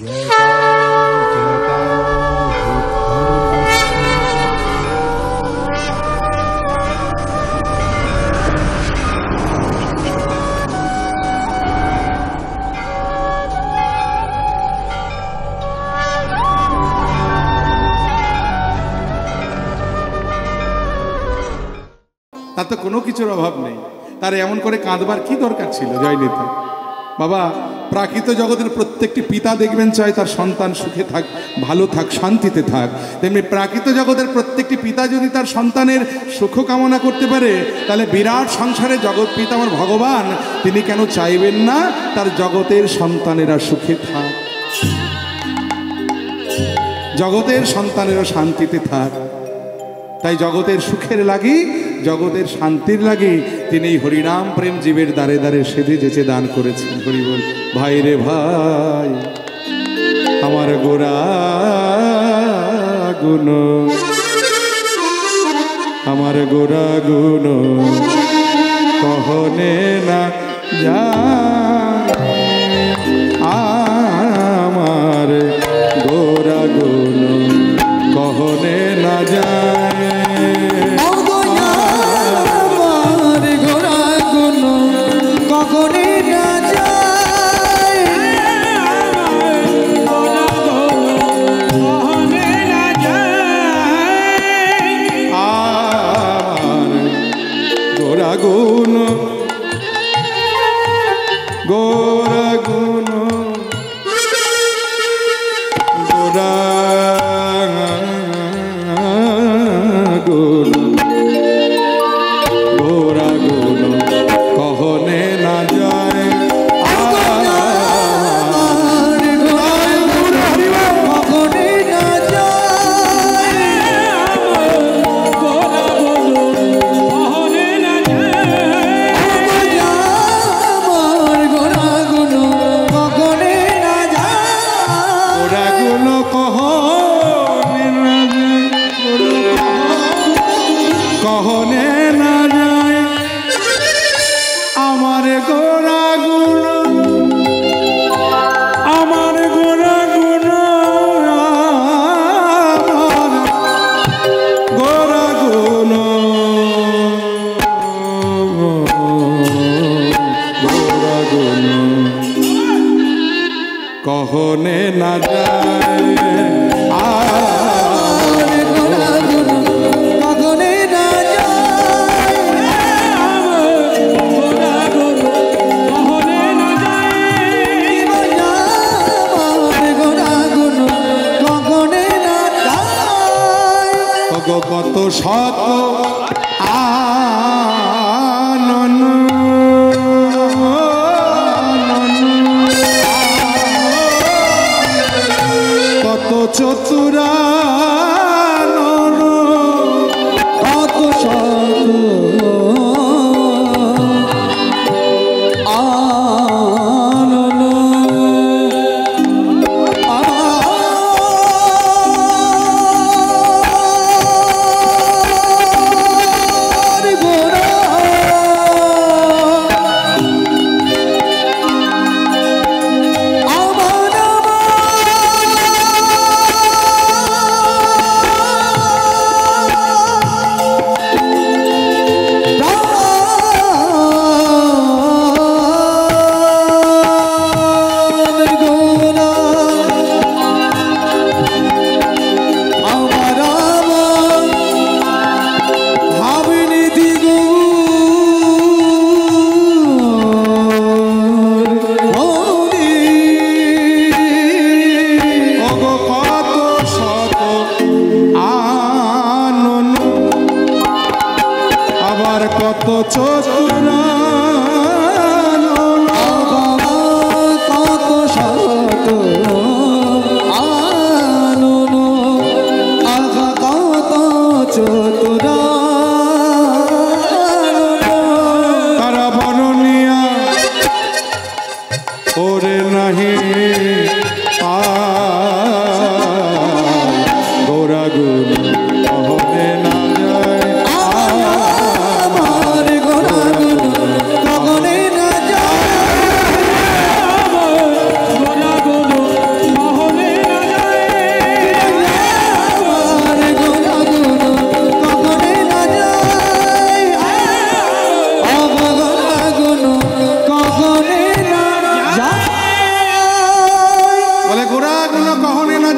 তার তো কোনো কিছুর অভাব নেই, তার এমন করে কাঁদবার কি দরকার ছিল? জয় নিতাই। বাবা, প্রাকৃত জগতের প্রত্যেকটি পিতা দেখবেন চায় তার সন্তান সুখে থাক, ভালো থাক, শান্তিতে থাক। তেমনি প্রাকৃত জগতের প্রত্যেকটি পিতা যদি তার সন্তানের সুখ কামনা করতে পারে, তাহলে বিরাট সংসারে জগৎ পিতা আমার ভগবান, তিনি কেন চাইবেন না তার জগতের সন্তানেরা সুখে থাক, জগতের সন্তানেরা শান্তিতে থাক। তাই জগতের সুখের লাগি, জগতের শান্তির লাগি তিনি হরিনাম প্রেম জীবের দ্বারে দ্বারে সেধে যেচে দান করেছেন। হরি বল। ভাই রে ভাই, আমার গোরা গুণ, আমার গোরা গুণ কহনে না যায়, আমার গোরা গুণ কহনে না যায়। গুণ গোরা গুণ গোরা গুণ গোরা গুণ কহনে না যায়। কহনে না যায় আমার গোরা গুণ, আমার গোরা গুণ, গোরা গুণ, গোরা গুণ কহনে না যায়। কত শত আনন কত চতুরা কত শত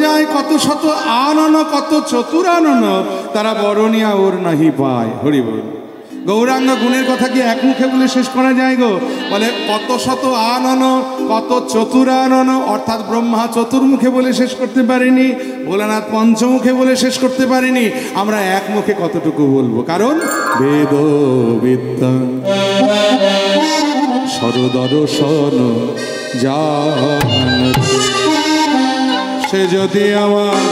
যায় কত শত আনন কত চতুরানন, তারা বরণিয়া ওর নাহি পায়। হরি বল। গৌরাঙ্গ গুণের কথা কি এক মুখে বলে শেষ করা যায় গো? বলে কত শত আনন কত চতুরানন, অর্থাৎ ব্রহ্মা চতুর্মুখে বলে শেষ করতে পারিনি, ভোলানাথ পঞ্চমুখে বলে শেষ করতে পারিনি, আমরা এক মুখে কতটুকু বলবো? কারণ বেদ বিদ্যা সরদর্শন জানতে, সে যদি আমার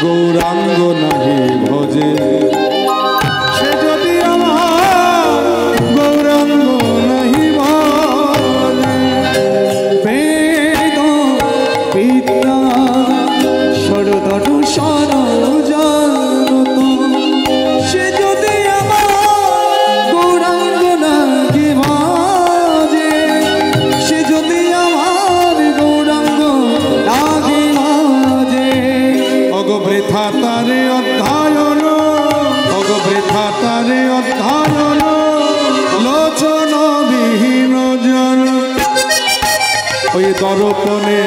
গৌরাঙ্গ নাহি ভজে, সে যদি আমার গৌরাঙ্গ নাহি ভজে। বেদ বিদ্যা সরদর্শন জানত, সে যদি আমার গৌরাঙ্গ নাহি ভজে, সে যদি আমার গৌরাঙ্গ নাহি ভজে। অগবৃথা তারে অধ্যায়ন, অগবৃথা তারে অধ্যায়ন, লোচন বিহীন জন। ওই দর্পণে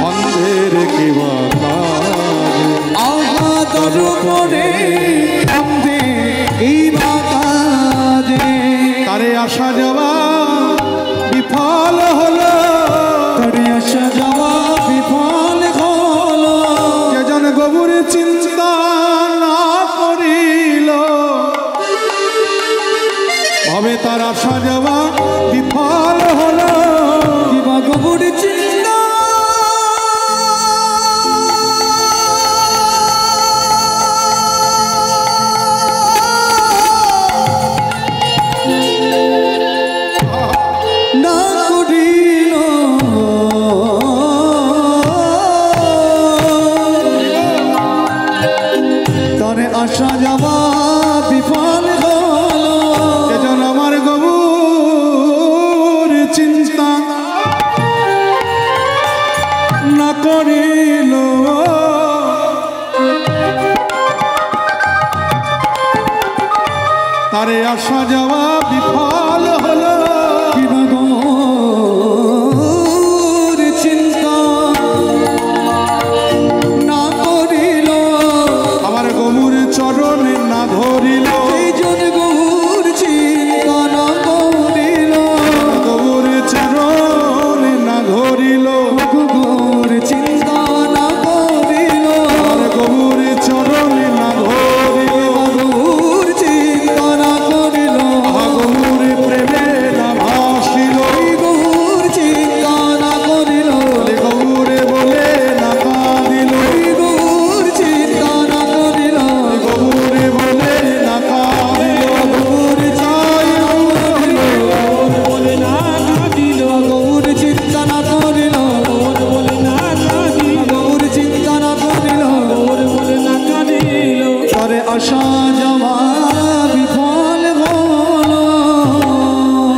অন্ধের কিবা কাজ, আহা দর্পণে অন্ধে কিবা কাজে। তারে আসা যাওয়া বিফল হলো, তারে আসা যাওয়া বিফল হলো। যেজন গবুর চিন্তা না করিল, ভাবে তার আসা যাওয়া বিফল হলো। কিবা গবুর চিন্তা না করিল, তারে আসা যাওয়া বিফল হলো। যেজন আমার গবুর চিন্তা না করিল, তারে আসা যাওয়া বিফল হলো। কিবা গৌর চিন্তা না করিল, আমার গবুর চরণে না ধরিল, এই জন গৌর চিন্তা না করিল। গবুর চরণে না ধরিল, গৌর চিন্তা না করিল, আমার গবুর চরণে না ধরিল, গৌর চিন্তা না করিল। গবুর প্রেমে না ভাসিল, গৌর চিন্তা না করিল, গবুরে বলে না কাঁদিল, গৌর চিন্তা না করিল। গবুরে বলে না কাঁদিল, গৌর চাই বলে না কাঁদিল, গৌর চিন্তা না করিল, বলে না কাঁদিল, গৌর চিন্তা না করিল। বলে না কাঁদিল। তারে আসা যাওয়া বিফল হলো।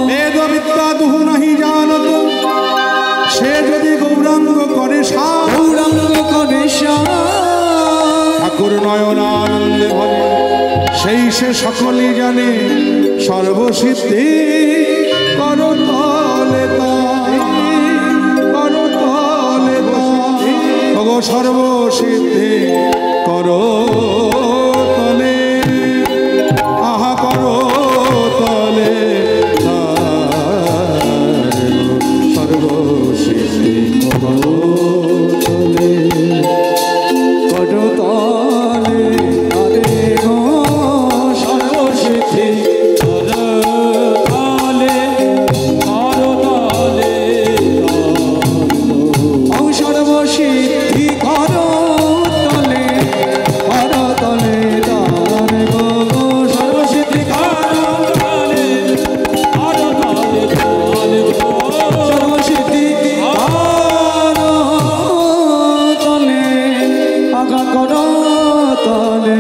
বেদ বিদ্যা দুহু নাহি জানত, সে যদি গৌরাঙ্গ করে সাধ, গৌরাঙ্গ করে ঠাকুর নয়নানন্দে ভরে, সেই সে সকলই জানে সর্বসিদ্ধি করতলে তাই, করতলে তাই। ভগ সর্বসিদ্ধি করতলে, আহা করতলে তাই, সর্বসিদ্ধি করতলে। করতলে তারে গো সর্বসিদ্ধি। করতলে, করতলে, ও সর্বসিদ্ধি করতলে, করতলে তারে গো সর্বসিদ্ধি করতলে, করতলে, করতলে, সর্বসিদ্ধি করতলে, আগা করতলে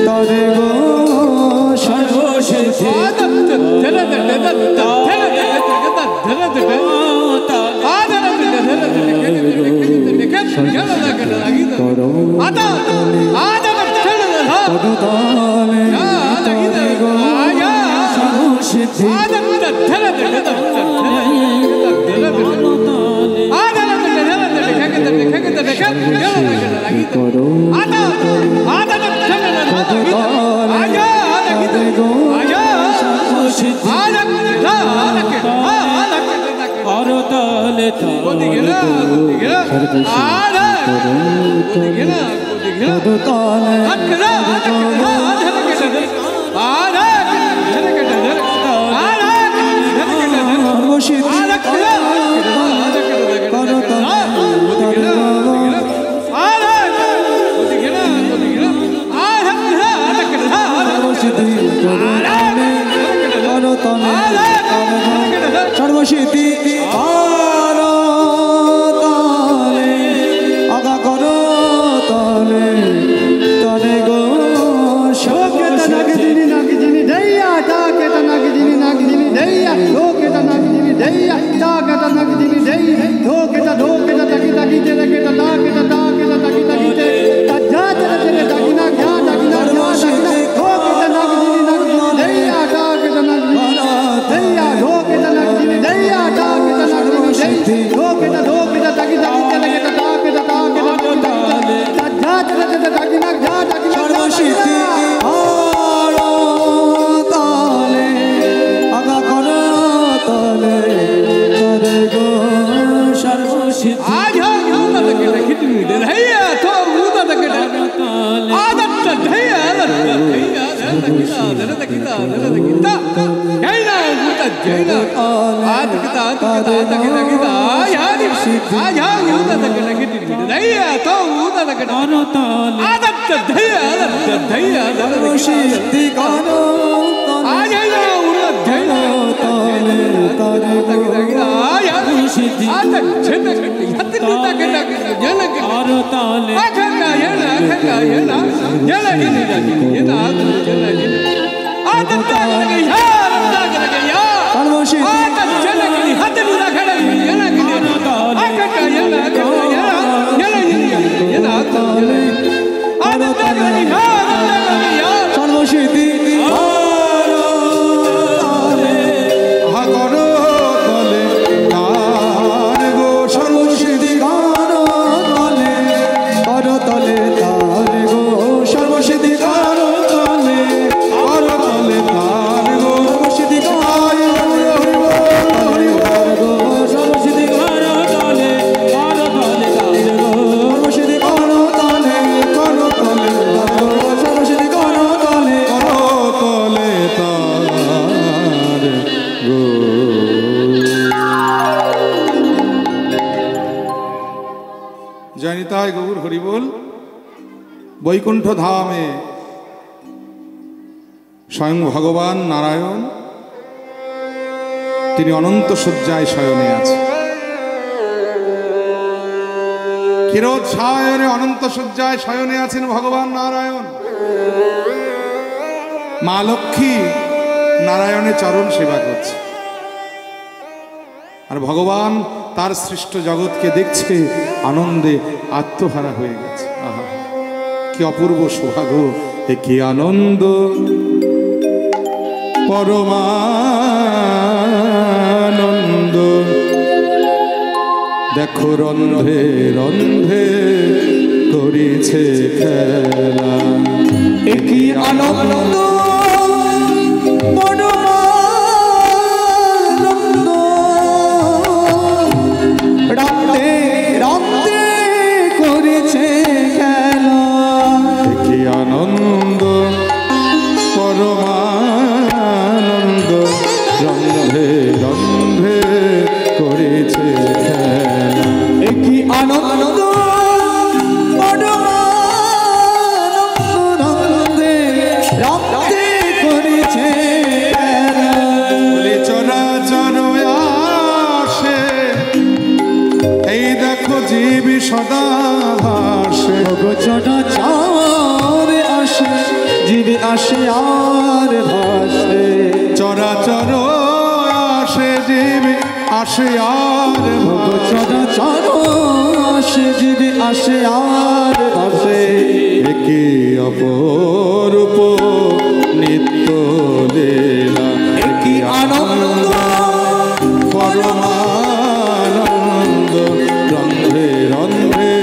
তারে গো সর্বসিদ্ধি। করতলে তারে গো সর্বসিদ্ধি। করো করতালে সর্বশিতি আগা করো তলে তলে গো নাগিনী নাগিনী দইয়া তাকেটা নাগিনী নাগিনী দইয়া লোকেটা নাগিনী দইয়া তাকেটা নাগিনী দইয়া লোকেটা লোকেটা তাকি তাকি তেরে কেটা তাকেটা তাকেটা তাকি তাকি তে তাজা তেরে তাকিনা যা তাকিনা যা তাকিনা লোকেটা নাগিনী নাগিনী দইয়া তাকেটা নাগিনী দইয়া লোকেটা নাগিনী দইয়া তাকেটা নাগিনী দইয়া লোকেটা লোকেটা তাকি তাকি তেরে কেটা তাকেটা তাকেটা তাজা তেরে তাকিনা যা তাকিনা সর্বশিতি জয়নিতাই গৌর হরিবোল। বৈকুণ্ঠ ধামে স্বয়ং ভগবান নারায়ণ তিনি অনন্ত শয্যায় শয়নে আছে। ক্ষীরোৎসায়নে অনন্ত শয্যায় শয়নে আছেন ভগবান নারায়ণ। মা লক্ষ্মী নারায়ণের চরণ সেবা করছে, আর ভগবান তার সৃষ্ট জগৎকে দেখছে, আনন্দে আত্মহারা হয়ে গেছে। আহা, কি অপূর্ব সৌভাগ্য, এ কি আনন্দ পরমানন্দ। দেখো রন্ধে রন্ধে করিছে খেলা, এ কি আনন্দ পরমানন্দ। রাতে রাতে করেছে খেলা, এ কি আনন্দ পরমানন্দ। রন্ধে রন্ধে করেছে খেলা, এ কি আনন্দ পরমানন্দ। রাতে করেছে খেলা, বলি চরাচর আসে, এই দেখো জীবী সদা ভাসে। চরাচর আসে, জীবে আসে আর ভাসে। চরাচর আসে, জীবী আসে আর ভাসে। চরাচর আসে, জীবে আসে আর ভাসে। একে অপরূপ নিত্য লীলা, কি আনন্দ পরমানন্দ। রন্ধে রন্ধে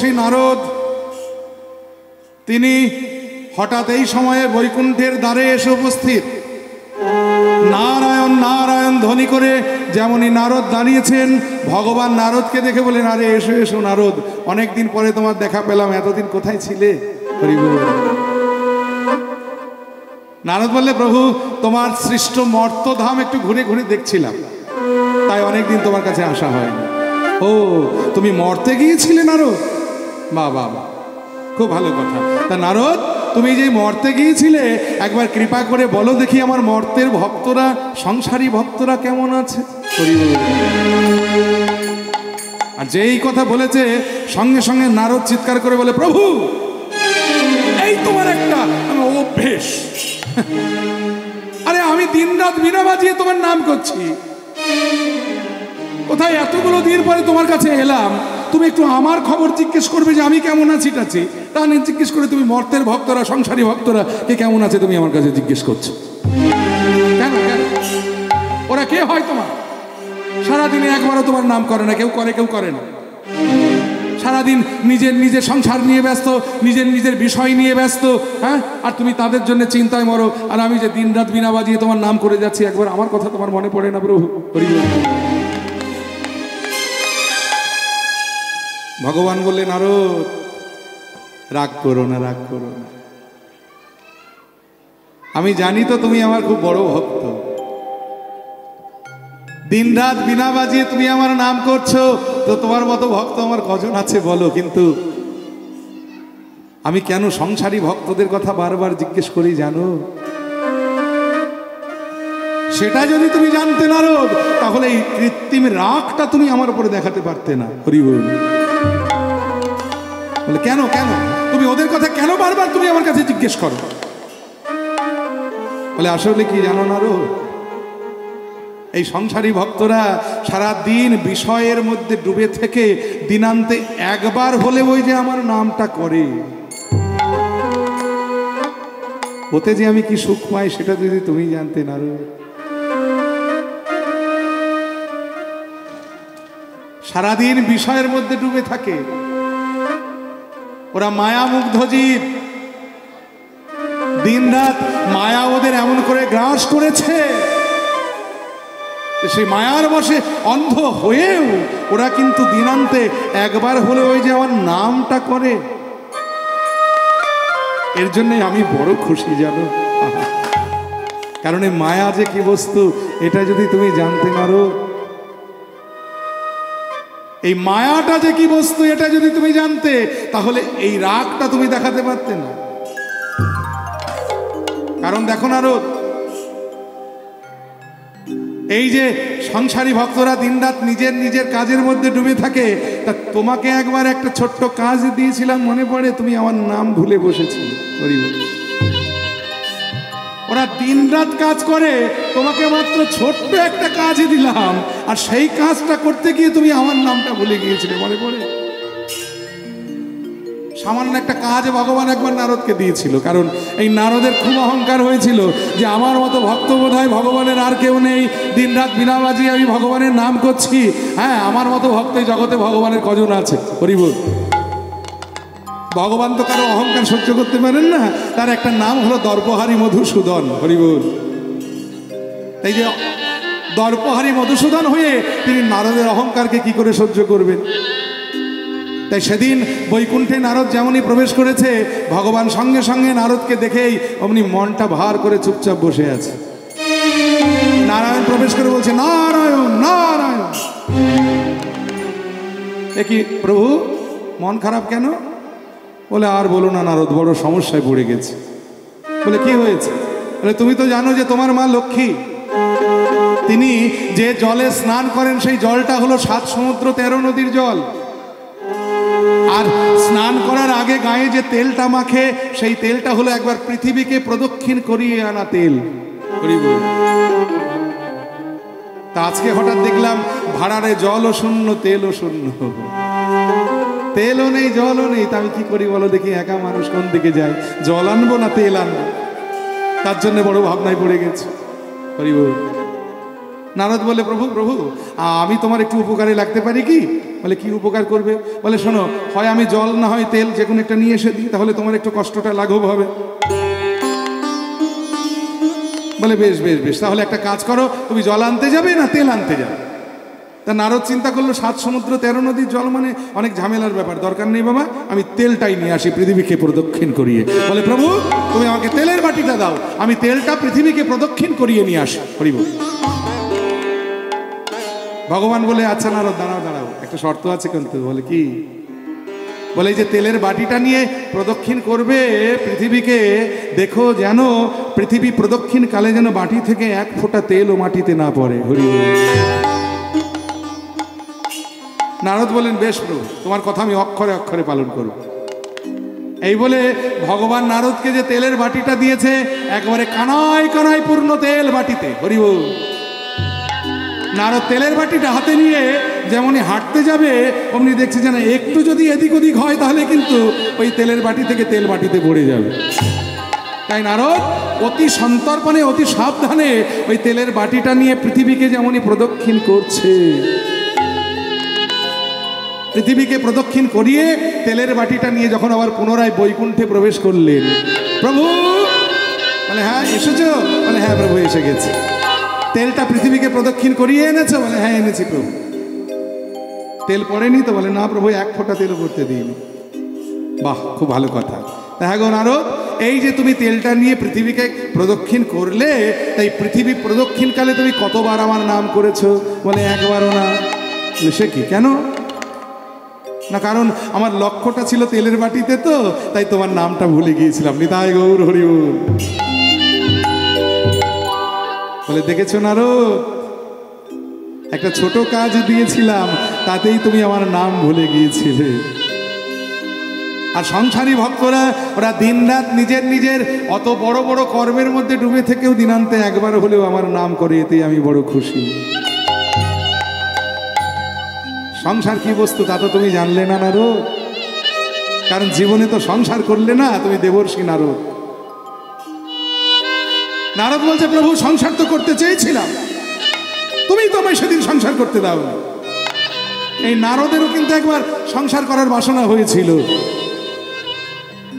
সেই নারদ তিনি হঠাৎ এই সময়ে বৈকুণ্ঠের দ্বারে এসে উপস্থিত। নারায়ণ নারায়ণ ধ্বনি করে যেমনই নারদ দাঁড়িয়েছেন, ভগবান নারদকে দেখে বলেন, আরে এসো এসো নারদ, অনেকদিন পরে তোমার দেখা পেলাম, এতদিন কোথায় ছিলে? হরি বল। নারদ বললে, প্রভু তোমার সৃষ্ট মর্তধাম একটু ঘুরে ঘুরে দেখছিলাম, তাই অনেকদিন তোমার কাছে আসা হয়নি। ও তুমি মর্তে গিয়েছিলে নারদ? বাহ বাহ বাহ, খুব ভালো কথা। তা নারদ, তুমি যে মর্তে গিয়েছিলে, একবার কৃপা করে বলো দেখি আমার মর্তের ভক্তরা, সংসারী ভক্তরা কেমন আছে? আর যেই কথা বলেছে সঙ্গে সঙ্গে নারদ চিৎকার করে বলে, প্রভু এই তোমার একটা অভ্যেস। আরে আমি দিনরাত বীণা বাজিয়ে তোমার নাম করছি, কোথায় এতগুলো দিন পরে তোমার কাছে এলাম, তুমি একটু আমার খবর জিজ্ঞেস করবে যে আমি কেমন আছি টাছি, তা নিয়ে জিজ্ঞেস করে তুমি মর্তের ভক্তরা, সংসারী ভক্তরা কে কেমন আছে তুমি আমার কাছে জিজ্ঞেস করছো কেন? কেন ওরা কে হয় তোমার? সারাদিনে একবারও তোমার নাম করে না, কেউ করে কেউ করে না। সারাদিন নিজের নিজের সংসার নিয়ে ব্যস্ত, নিজের নিজের বিষয় নিয়ে ব্যস্ত, হ্যাঁ, আর তুমি তাদের জন্য চিন্তায় মরো, আর আমি যে দিনরাত বীণা বাজিয়ে তোমার নাম করে যাচ্ছি, একবার আমার কথা তোমার মনে পড়ে না প্রভু? হরি বল। ভগবান বললেন, আরো রাগ করো না, রাগ করো না, আমি জানি তো তুমি আমার খুব বড় ভক্ত, দিনরাত বীণা বাজিয়ে তুমি আমার নাম করছো, তো তোমার মতো ভক্ত আমার কজন আছে বলো? কিন্তু আমি কেন সংসারী ভক্তদের কথা বারবার জিজ্ঞেস করি জানো? সেটা যদি তুমি জানতে নারদ, তাহলে এই কৃত্রিম রাগটা তুমি আমার উপরে দেখাতে পারতে না। হরি বল। বলে কেন কেন তুমি ওদের কথা কেন বারবার তুমি আমার কাছে জিজ্ঞেস করো? বলে আসলে কি জানো নারদ, এই সংসারী ভক্তরা সারা দিন বিষয়ের মধ্যে ডুবে থেকে দিনান্তে একবার হলে ওই যে আমার নামটা করে, ওতে যে আমি কি সুখ পাই সেটা যদি তুমি জানতে নারদ। সারাদিন বিষয়ের মধ্যে ডুবে থাকে, ওরা মায়ামুগ্ধ জীব, দিনরাত মায়া ওদের এমন করে গ্রাস করেছে, সেই মায়ার বশে অন্ধ হয়েও ওরা কিন্তু দিনান্তে একবার হলে ওই যে আমার নামটা করে। এর জন্য আমি বড় খুশি জানো, কারণ এই মায়া যে কি বস্তু এটা যদি তুমি জানতে পারো, এই মায়াটা যে কি বস্তু এটা যদি তুমি জানতে, তাহলে এই রাগটা তুমি দেখাতে পারতে না। কারণ দেখো নারদ, এই যে সংসারী ভক্তরা দিনরাত নিজের নিজের কাজের মধ্যে ডুবে থাকে, তা তোমাকে একবার একটা ছোট্ট কাজ দিয়েছিলাম মনে পড়ে? তুমি আমার নাম ভুলে বসেছিলে। ওরা দিনরাত কাজ করে, তোমাকে মাত্র ছোট্ট একটা কাজই দিলাম, আর সেই কাজটা করতে গিয়ে তুমি আমার নামটা ভুলে গিয়েছিলে, মনে পড়ে? সামান্য একটা কাজ ভগবান একবার নারদকে দিয়েছিল, কারণ এই নারদের খুব অহংকার হয়েছিল যে আমার মতো ভক্ত বোধ হয় ভগবানের আর কেউ নেই, দিনরাত বীণা বাজিয়ে আমি ভগবানের নাম করছি, হ্যাঁ আমার মতো ভক্ত এই জগতে ভগবানের কজন আছে? হরি বল। ভগবান তো কারো অহংকার সহ্য করতে পারেন না, তার একটা নাম হলো দর্পহারী মধুসূদন। হরি বল। এই যে দর্পহারী মধুসূদন হয়ে তিনি নারদের অহংকারকে কি করে সহ্য করবেন? তাই সেদিন বৈকুণ্ঠে নারদ যেমনই প্রবেশ করেছে, ভগবান সঙ্গে সঙ্গে নারদকে দেখেই অমনি মনটা ভার করে চুপচাপ বসে আছে। নারায়ণ প্রবেশ করে বলছে, নারায়ণ নারায়ণ। এ কি প্রভু, মন খারাপ কেন? বলে আর বলো না নারদ, বড় সমস্যায় পড়ে গেছে। বলে কি হয়েছে? বলে তুমি তো জানো যে তোমার মা লক্ষ্মী, তিনি যে জলে স্নান করেন সেই জলটা হলো 7 সমুদ্র 13 নদীর জল, আর স্নান করার আগে গায়ে যে তেলটা মাখে সেই তেলটা হলো একবার পৃথিবীকে প্রদক্ষিণ করিয়ে আনা তেল। তা আজকে হঠাৎ দেখলাম ভাড়ারে জলও শূন্য, তেলও শূন্য, তেলও নেই জলও নেই, তা আমি কি করি বলো দেখি? একা মানুষ কোন দিকে যায়, জল আনবো না তেল আনবো? তার জন্য বড় ভাবনায় পড়ে গেছে। নারদ বলে, প্রভু প্রভু আমি তোমার একটু উপকারে লাগতে পারি কি? বলে কি উপকার করবে? বলে শোনো, হয় আমি জল না হয় তেল যে কোনো একটা নিয়ে এসে দিই, তাহলে তোমার একটু কষ্টটা লাঘব হবে। বলে বেশ বেশ বেশ, তাহলে একটা কাজ করো, তুমি জল আনতে যাবে না তেল আনতে যাবে? তা নারদ চিন্তা করলো 7 সমুদ্র 13 নদীর জল মানে অনেক ঝামেলার ব্যাপার, দরকার নেই বাবা, আমি তেলটাই নিয়ে আসি পৃথিবীকে প্রদক্ষিণ করিয়ে। বলে প্রভু তুমি আমাকে তেলের বাটিটা দাও, আমি তেলটা পৃথিবীকে প্রদক্ষিণ করিয়ে নিয়ে আসি। হরি বল। ভগবান বলে আচ্ছা নারদ দাঁড়াও দাঁড়াও, একটা শর্ত আছে কিন্তু। বলে কি? বলে এই যে তেলের বাটিটা নিয়ে প্রদক্ষিণ করবে পৃথিবীকে, দেখো যেন পৃথিবী প্রদক্ষিণ কালে যেন বাটি থেকে 1 ফোঁটা তেলও মাটিতে না পড়ে। হরি বল। নারদ বলেন বেশ প্রভু, তোমার কথা আমি অক্ষরে অক্ষরে পালন করব। এই বলে ভগবান নারদকে যে তেলের বাটিটা দিয়েছে, একবারে কানায় কানায় পূর্ণ তেল বাটিতে। হরি বল। নারদ তেলের বাটিটা হাতে নিয়ে যেমনই হাঁটতে যাবে, অমনি দেখছে যেন একটু যদি এদিক ওদিক হয় তাহলে কিন্তু ওই তেলের বাটি থেকে তেল বাটিতে পড়ে যাবে। তাই নারদ অতি সন্তর্পণে অতি সাবধানে ওই তেলের বাটিটা নিয়ে পৃথিবীকে যেমনই প্রদক্ষিণ করছে, পৃথিবীকে প্রদক্ষিণ করিয়ে তেলের বাটিটা নিয়ে যখন আবার পুনরায় বৈকুণ্ঠে প্রবেশ করলেন, প্রভু বলে হ্যাঁ এসেছো? বলে হ্যাঁ প্রভু এসে গেছে। তেলটা পৃথিবীকে প্রদক্ষিণ করিয়ে এনেছো? বলে হ্যাঁ এনেছি প্রভু। তেল পড়েনি তো? বলে না প্রভু, 1 ফোঁটা তেলও পড়তে দিইনি। বাহ, খুব ভালো কথা। দেখা গো নারদ, এই যে তুমি তেলটা নিয়ে পৃথিবীকে প্রদক্ষিণ করলে, তাই পৃথিবী প্রদক্ষিণকালে তুমি কতবার আমার নাম করেছো? বলে 1বারও না। সে কি, কেন? না কারণ আমার লক্ষ্যটা ছিল তেলের বাটিতে, তো তাই তোমার নামটা ভুলে গিয়েছিলাম। নিতাই গৌর হরি বল। বলে দেখেছো নারদ, একটা ছোট কাজ দিয়েছিলাম, তাতেই তুমি আমার নাম ভুলে গিয়েছিলে। আর সংসারী ভক্তরা ওরা দিনরাত নিজের নিজের অত বড় বড় কর্মের মধ্যে ডুবে থেকেও দিনান্তে 1বার হলেও আমার নাম করে, এতেই আমি বড় খুশি। সংসার কি বস্তু তা তো তুমি জানলে না নারদ, কারণ জীবনে তো সংসার করলে না, তুমি দেবর্ষী নারদ। নারদ বলছে প্রভু সংসার তো করতে চেয়েছিলাম, তুমি তো আমায় সেদিন সংসার করতে দাও না। এই নারদেরও কিন্তু একবার সংসার করার বাসনা হয়েছিল।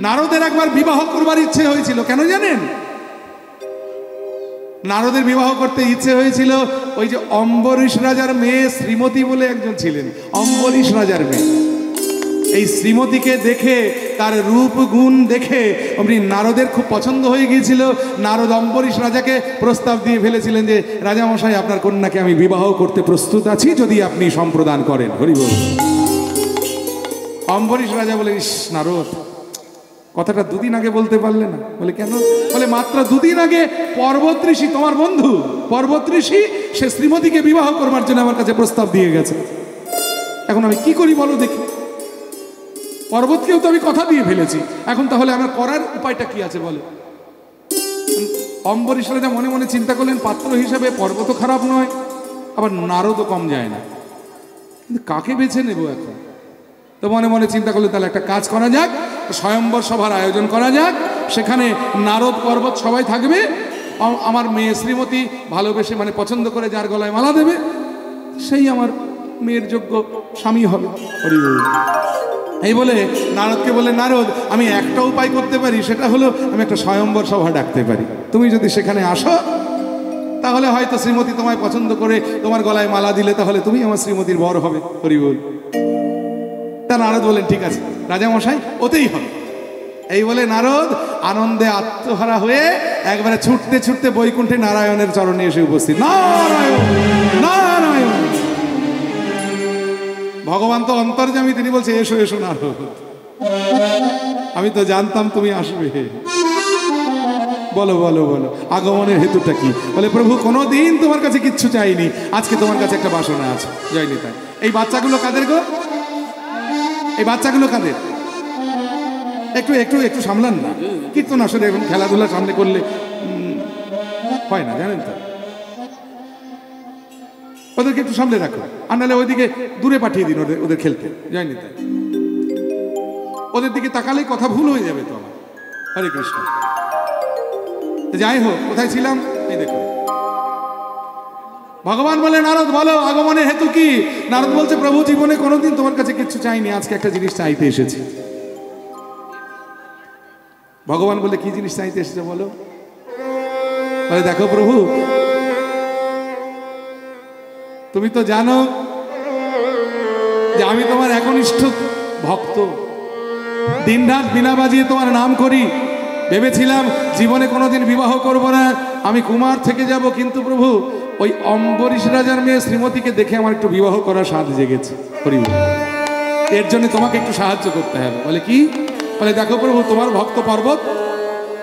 নারদের একবার বিবাহ করবার ইচ্ছে হয়েছিল, কেন জানেন? নারদের বিবাহ করতে ইচ্ছে হয়েছিল ওই যে অম্বরীশ রাজার মেয়ে শ্রীমতী বলে একজন ছিলেন, অম্বরীশ রাজার মেয়ে। এই শ্রীমতীকে দেখে, তার রূপ গুণ দেখে অমনি নারদের খুব পছন্দ হয়ে গিয়েছিল। নারদ অম্বরীশ রাজাকে প্রস্তাব দিয়ে ফেলেছিলেন যে রাজামশাই, আপনার কন্যাকে আমি বিবাহ করতে প্রস্তুত আছি, যদি আপনি সম্প্রদান করেন। হরি বল। অম্বরীশ রাজা বলে ইস নারদ, কথাটা 2 দিন আগে বলতে পারলে না? বলে কেন? বলে মাত্র 2 দিন আগে পর্বত ঋষি, তোমার বন্ধু পর্বত ঋষি, সে শ্রীমতীকে বিবাহ করবার জন্য আমার কাছে প্রস্তাব দিয়ে গেছে। এখন আমি কি করি বলো দেখি? পর্বতকেও তো আমি কথা দিয়ে ফেলেছি, এখন তাহলে আমার করার উপায়টা কি আছে বলো? অম্বরীশ রাজা মনে মনে চিন্তা করলেন, পাত্র হিসাবে পর্বতও খারাপ নয়, আবার নারদও কম যায় না, কিন্তু কাকে বেছে নেব এখন? তো মনে মনে চিন্তা করলে তাহলে একটা কাজ করা যাক, স্বয়ম্বর সভার আয়োজন করা যাক, সেখানে নারদ পর্বত সবাই থাকবে, আমার মেয়ে শ্রীমতী ভালোবেসে মানে পছন্দ করে যার গলায় মালা দেবে, সেই আমার মেয়ের যোগ্য স্বামী হবে। হরি বল। এই বলে নারদকে বলে নারদ, আমি একটা উপায় করতে পারি, সেটা হলো আমি একটা স্বয়ম্বর সভা ডাকতে পারি। তুমি যদি সেখানে আসো তাহলে হয়তো শ্রীমতী তোমায় পছন্দ করে তোমার গলায় মালা দিলে তাহলে তুমি আমার শ্রীমতীর বর হবে। হরি বল। তা নারদ বলেন ঠিক আছে রাজামশাই, ওতেই হবে। এই বলে নারদ আনন্দে আত্মহারা হয়ে একবারে ছুটতে ছুটতে বৈকুণ্ঠে নারায়ণের চরণে এসে উপস্থিত। নারায়ণ নারায়ণ। ভগবান তো অন্তর্যামী, তিনি বলছে এসো এসো নারদ, আমি তো জানতাম তুমি আসবে, বলো বলো বলো আগমনের হেতুটা কি? বলে প্রভু কোনোদিন তোমার কাছে কিচ্ছু চাইনি, আজকে তোমার কাছে একটা বাসনা আছে। জয় নিতাই। এই বাচ্চাগুলো কাদের গো? এই বাচ্চাগুলো কাদের? একটু একটু একটু সামলান না, কীর্তন আসলে এখন খেলাধুলা সামনে করলে হয় না, জানেন তো। ওদেরকে একটু সামনে রাখো, আর নাহলে ওইদিকে দূরে পাঠিয়ে দিন ওদের খেলতে। জয় নিতাই। ওদের দিকে তাকালেই কথা ভুল হয়ে যাবে তো আমার। হরে কৃষ্ণ। যাই হোক, কোথায় ছিলাম? এই দেখো ভগবান বলে নারদ বলো আগমনের হেতু কি? নারদ বলছে প্রভু জীবনে কোনোদিন তোমার কাছে কিচ্ছু চাইনি, আজকে একটা জিনিস চাইতে এসেছি। ভগবান বলে কি জিনিস চাইতে এসেছে বলো? বলে দেখো প্রভু, তুমি তো জানো যে আমি তোমার একনিষ্ঠ ভক্ত, দিনরাত বিনা বাজিয়ে তোমার নাম করি। ভেবেছিলাম জীবনে কোনোদিন বিবাহ করব না, আমি কুমার থেকে যাব, কিন্তু প্রভু ওই অম্বরীশ রাজার মেয়ে শ্রীমতীকে দেখে আমার একটু বিবাহ করার স্বাদ জেগেছে। এর জন্য তোমাকে একটু সাহায্য করতে হবে। বলে কি? বলে দেখো প্রভু, তোমার ভক্ত পর্বত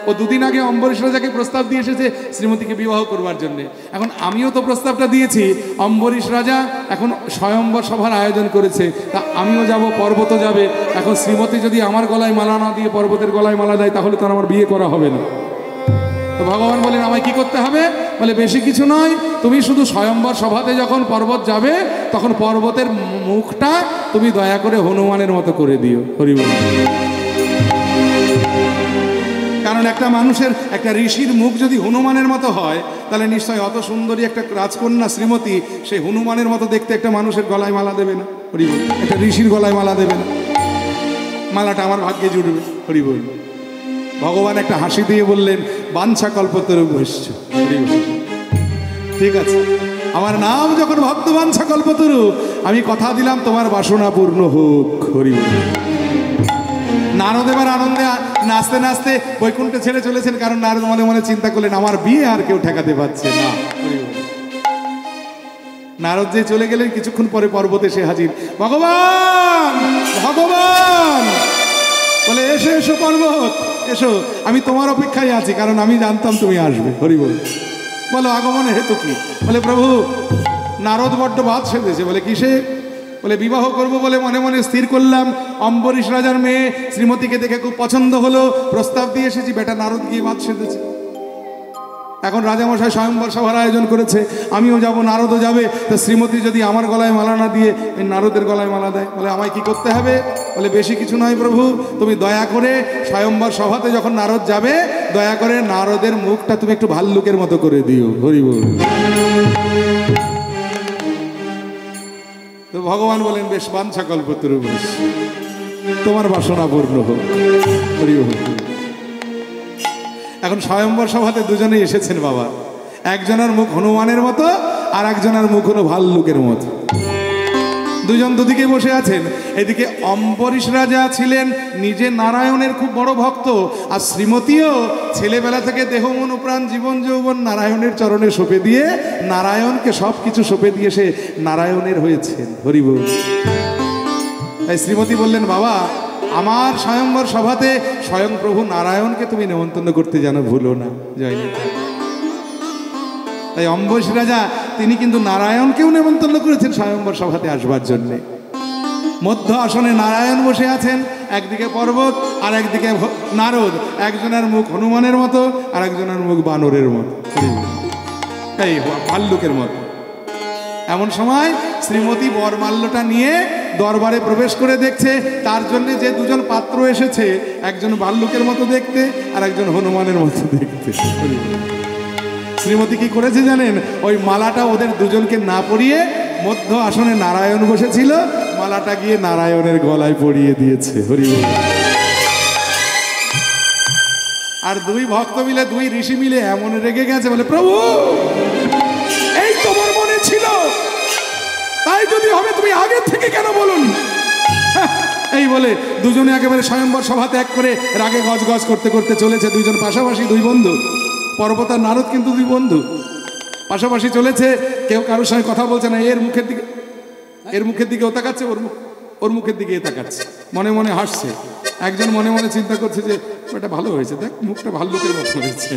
ও দুদিন আগে অম্বরীশ রাজাকে প্রস্তাব দিয়ে এসেছে শ্রীমতীকে বিবাহ করবার জন্য। এখন আমিও তো প্রস্তাবটা দিয়েছি, অম্বরীশ রাজা এখন স্বয়ম্বর সভার আয়োজন করেছে, তা আমিও যাব, পর্বতও যাবে। এখন শ্রীমতী যদি আমার গলায় মালা না দিয়ে পর্বতের গলায় মালা দেয় তাহলে তো আমার বিয়ে করা হবে না। তো ভগবান বলেন আমায় কি করতে হবে? বলে বেশি কিছু নয়, তুমি শুধু স্বয়ম্বর সভাতে যখন পর্বত যাবে তখন পর্বতের মুখটা তুমি দয়া করে হনুমানের মতো করে দিও। হরি বল। কারণ একটা মানুষের, একটা ঋষির মুখ যদি হনুমানের মতো হয় তাহলে নিশ্চয়ই অত সুন্দরী একটা রাজকন্যা শ্রীমতী সেই হনুমানের মতো দেখতে একটা মানুষের গলায় মালা দেবে না। হরি বল। একটা ঋষির গলায় মালা দেবে না, মালাটা আমার ভাগ্যে জুড়বে। হরি বল। ভগবান একটা হাসি দিয়ে বললেন বাঞ্ছা কল্পতরু ভস্য। ঠিক আছে, আমার নাম যখন ভক্ত বাঞ্ছা কল্পতরু, আমি কথা দিলাম তোমার বাসনা পূর্ণ হোক। হরি বল। নারদ এবার আনন্দে নাচতে নাচতে বৈকুণ্ঠে ছেড়ে চলেছেন, কারণ নারদ মনে মনে চিন্তা করলেন আমার বিয়ে আর কেউ ঠেকাতে পারছে না। নারদ যে চলে গেলেন, কিছুক্ষণ পরে পর্বতে সে হাজির। ভগবান ভগবান বলে এসো এসো পর্বত এসো, আমি তোমার অপেক্ষায় আছি, কারণ আমি জানতাম তুমি আসবে। হরি বল। বলো আগমনের হেতু কি? বলে প্রভু নারদ বড্ড বাদ সেজেছে। বলে কিসে? বলে বিবাহ করব বলে মনে মনে স্থির করলাম, অম্বরীশ রাজার মেয়ে শ্রীমতীকে দেখে খুব পছন্দ হলো, প্রস্তাব দিয়ে এসেছি, বেটা নারদ গিয়ে বাদ সেজেছে। এখন রাজামশাই স্বয়ম্বর সভার আয়োজন করেছে, আমিও যাব, নারদও যাবে। তো শ্রীমতী যদি আমার গলায় মালা না দিয়ে এই নারদের গলায় মালা দেয়, বলে আমায় কি করতে হবে? বলে বেশি কিছু নয় প্রভু, তুমি দয়া করে স্বয়ম্বর সভাতে যখন নারদ যাবে, দয়া করে নারদের মুখটা তুমি একটু ভাল্লুকের মতো করে দিও। হরি বল। তো ভগবান বলেন বেশ, বাঞ্ছা কল্পতরু ভস্য, তোমার বাসনা পূর্ণ হোক। হরি বল। এখন স্বয়ম্বর সভাতে দুজনেই এসেছেন বাবা, একজনের মুখ হনুমানের মতো আর একজনের মুখ হলো ভাল্লুকের মতো। দুজন দুদিকে বসে আছেন। এদিকে অম্বরীশ রাজা ছিলেন নিজে নারায়ণের খুব বড় ভক্ত, আর শ্রীমতীও ছেলেবেলা থেকে দেহ মন প্রাণ জীবন যৌবন নারায়ণের চরণে সঁপে দিয়ে, নারায়ণকে সব কিছু সঁপে দিয়ে সে নারায়ণের হয়েছেন। হরি বল। তাই শ্রীমতী বললেন বাবা, আমার স্বয়ম্বর সভাতে স্বয়ং প্রভু নারায়ণকে তুমি নেমন্তন্ন করতে জানো, ভুলো না। জয় নিতাই। তাই অম্বরীশ রাজা তিনি কিন্তু নারায়ণকেও নেমন্তন্ন করেছেন স্বয়ম্বর সভাতে আসবার জন্যে। মধ্য আসনে নারায়ণ বসে আছেন, একদিকে পর্বত আর একদিকে নারদ, একজনের মুখ হনুমানের মতো আর একজনের মুখ বানরের মতো, এই ভাল্লুকের মতো। এমন সময় শ্রীমতী বরমাল্যটা নিয়ে দরবারে প্রবেশ করে দেখছে, তার জন্য যে দুজন পাত্র এসেছে, একজন ভাল্লুকের মতো দেখতে আর একজন হনুমানের মতো দেখতে। শ্রীমতী কি করেছে জানেন? ওই মালাটা ওদের দুজনকে না পরিয়ে, মধ্য আসনে নারায়ণ বসেছিল, মালাটা গিয়ে নারায়ণের গলায় পরিয়ে দিয়েছে। হরি বল। আর দুই ভক্ত মিলে, দুই ঋষি মিলে এমন রেগে গেছে, বলে প্রভু এই তোমার মনে ছিল, তাই যদি হবে তুমি আগের থেকে কেন বলুন? এই বলে দুজনে একেবারে স্বয়ম্বর সভা ত্যাগ করে রাগে গজগজ করতে করতে চলেছে। দুইজন পাশাপাশি, দুই বন্ধু, পর্বত আর নারদ কিন্তু দুই বন্ধু, পাশাপাশি চলেছে। কেউ কারোর সঙ্গে কথা বলছে না, এর মুখের দিকে ও তাকাচ্ছে, ওর মুখের দিকে এ তাকাচ্ছে, মনে মনে হাসছে। একজন মনে মনে চিন্তা করছে যে এটা ভালো হয়েছে, দেখ মুখটা ভাল্লুকের মতো হয়েছে।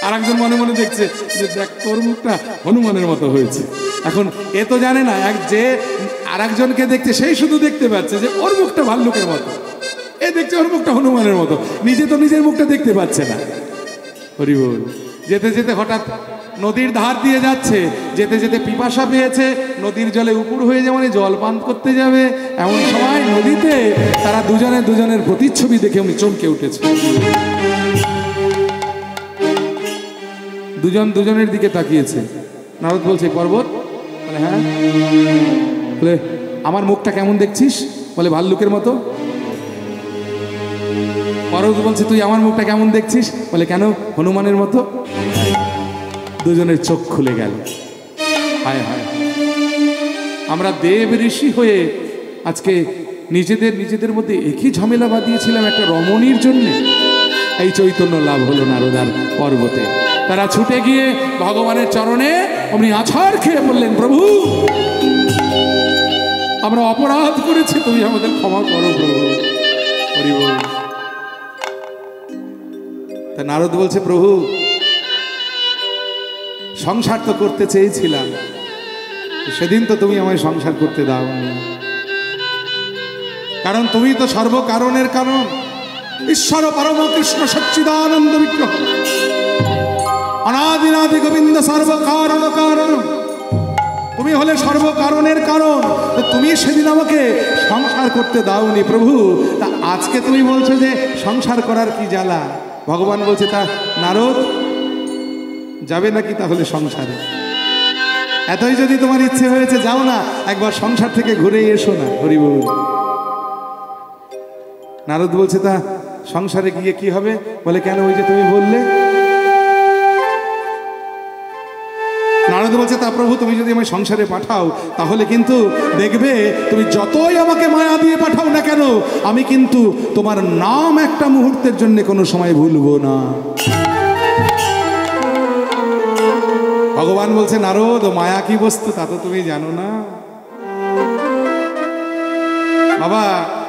আর একজন মনে মনে দেখছে যে দেখ তোর মুখটা হনুমানের মতো হয়েছে। এখন এ তো জানে না, যে আর একজনকে দেখছে সেই শুধু দেখতে পাচ্ছে যে ওর মুখটা ভাল্লুকের মতো, এ দেখছে ওর মুখটা হনুমানের মতো, নিজে তো নিজের মুখটা দেখতে পাচ্ছে না। হরি বল। যেতে যেতে হঠাৎ নদীর ধার দিয়ে যাচ্ছে, যেতে যেতে পিপাসা পেয়েছে, নদীর জলে উপুড় হয়ে যেমন জল পান করতে যাবে, এমন সময় নদীতে তারা দুজনের প্রতিচ্ছবি দেখে উনি চমকে উঠেছে। দুজন দুজনের দিকে তাকিয়েছে। নারদ বলছে পর্বত, বলে হ্যাঁ। বলে আমার মুখটা কেমন দেখছিস? বলে ভাল্লুকের মতো। পর্বত বলছে তুই আমার মুখটা কেমন দেখছিস? বলে কেন, হনুমানের মতো। দুজনের চোখ খুলে গেল। হায় হায়, আমরা দেব ঋষি হয়ে আজকে নিজেদের মধ্যে একই ঝামেলা বাঁধিয়েছিলাম একটা রমণীর জন্যে। এই চৈতন্য লাভ হলো নারদার পর্বতে। তারা ছুটে গিয়ে ভগবানের চরণে অমনি আছাড় খেয়ে বললেন, প্রভু আমরা অপরাধ করেছি, তুমি আমাদের ক্ষমা করো প্রভু। হরি বল। তা নারদ বলছে, প্রভু সংসার তো করতে চেয়েছিলাম, সেদিন তো তুমি আমায় সংসার করতে দাওনি, কারণ তুমি তো সর্বকারণের কারণ, ঈশ্বর পরম কৃষ্ণ সচ্চিদানন্দ বিগ্রহ, অনাদিনাদি গোবিন্দ সর্বকারণ কারণ, তুমি হলে সর্বকারণের কারণ। তুমি সেদিন আমাকে সংসার করতে দাওনি প্রভু, তা আজকে তুমি বলছো যে সংসার করার কি জ্বালা। ভগবান বলছে, তা নারদ যাবে নাকি তাহলে সংসারে? এতই যদি তোমার ইচ্ছে হয়েছে, যাও না একবার সংসার থেকে ঘুরে এসো না। হরি বল। নারদ বলছে, তা সংসারে গিয়ে কি হবে? বলে কেন, ওই যে তুমি বললে। নারদ বলছে, তা প্রভু তুমি যদি আমায় সংসারে পাঠাও তাহলে কিন্তু দেখবে তুমি যতই আমাকে মায়া দিয়ে পাঠাও না কেন, আমি কিন্তু তোমার নাম একটা মুহূর্তের জন্য কোনো সময় ভুলবো না। ভগবান বলছে, নারদ মায়া কি বস্তু তা তো তুমি জানো না। বাবা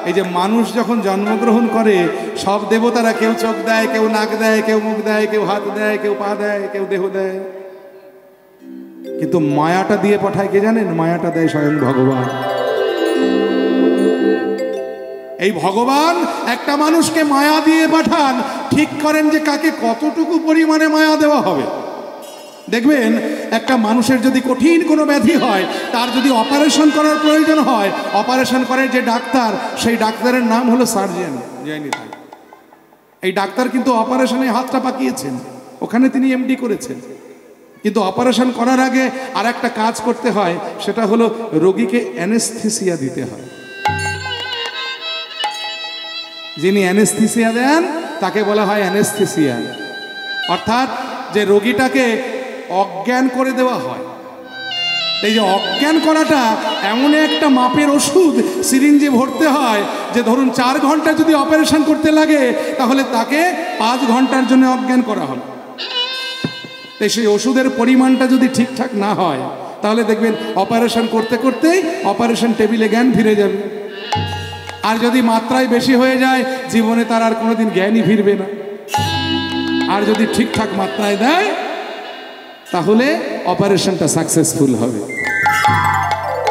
এই যে মানুষ যখন জন্মগ্রহণ করে, সব দেবতারা কেউ চোখ দেয়, কেউ নাক দেয়, কেউ মুখ দেয়, কেউ হাত দেয়, কেউ পা দেয়, কেউ দেহ দেয়, কিন্তু মায়াটা দিয়ে পাঠায় কে জানেন? মায়াটা দেয় স্বয়ং ভগবান। এই ভগবান একটা মানুষকে মায়া দিয়ে পাঠান, ঠিক করেন যে কাকে কতটুকু পরিমাণে মায়া দেওয়া হবে। দেখবেন একটা মানুষের যদি কঠিন কোনো ব্যাধি হয়, তার যদি অপারেশন করার প্রয়োজন হয়, অপারেশন করে যে ডাক্তার, সেই ডাক্তারের নাম হলো সার্জন। জানি তাই এই ডাক্তার কিন্তু অপারেশনে হাতটা পাকিয়েছেন, ওখানে তিনি এমডি করেছেন। কিন্তু অপারেশন করার আগে আর একটা কাজ করতে হয়, সেটা হলো রোগীকে অ্যানেস্থেসিয়া দিতে হয়। যিনি অ্যানেস্থেসিয়া দেন তাকে বলা হয় অ্যানেস্থেসিয়া, অর্থাৎ যে রোগীটাকে অজ্ঞান করে দেওয়া হয়। এই যে অজ্ঞান করাটা এমন একটা মাপের ওষুধ সিরিঞ্জে ভরতে হয় যে ধরুন 4 ঘন্টা যদি অপারেশন করতে লাগে, তাহলে তাকে 5 ঘন্টার জন্য অজ্ঞান করা হলো। তাই সেই ওষুধের পরিমাণটা যদি ঠিকঠাক না হয়, তাহলে দেখবেন অপারেশন করতে করতেই অপারেশন টেবিলে জ্ঞান ফিরে যাবে। আর যদি মাত্রায় বেশি হয়ে যায়, জীবনে তার আর কোনোদিন জ্ঞানই ফিরবে না। আর যদি ঠিকঠাক মাত্রায় দেয়, তাহলে অপারেশনটা সাকসেসফুল হবে।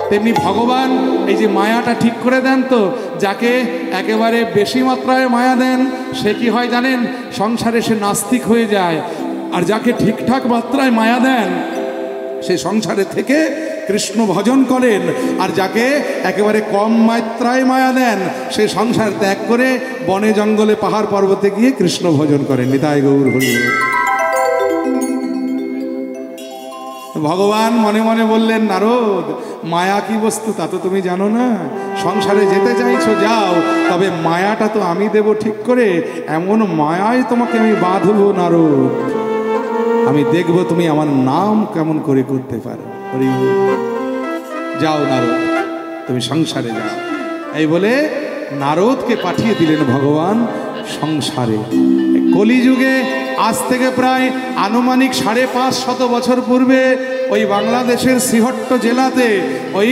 তেমনি ভগবান এই যে মায়াটা ঠিক করে দেন, তো যাকে একেবারে বেশি মাত্রায় মায়া দেন সে কি হয় জানেন? সংসারে সে নাস্তিক হয়ে যায়। আর যাকে ঠিকঠাক মাত্রায় মায়া দেন সে সংসারে থেকে কৃষ্ণ ভজন করেন। আর যাকে একেবারে কম মাত্রায় মায়া দেন সে সংসার ত্যাগ করে বনে জঙ্গলে পাহাড় পর্বতে গিয়ে কৃষ্ণ ভজন করেন। নিতাই গৌর হরি। ভগবান মনে মনে বললেন, নারদ মায়া কি বস্তু তা তো তুমি জানো না। সংসারে যেতে চাইছো যাও, তবে মায়াটা তো আমি দেব ঠিক করে। এমন মায়ায় তোমাকে আমি বাঁধবো নারদ, আমি দেখব তুমি আমার নাম কেমন করে করতে পারো। হরি যাও নারদ, তুমি সংসারে যাও। এই বলে নারদকে পাঠিয়ে দিলেন ভগবান সংসারে। কলিযুগে আজ থেকে প্রায় আনুমানিক 550 বছর পূর্বে ওই বাংলাদেশের শ্রীহট্ট জেলাতে ওই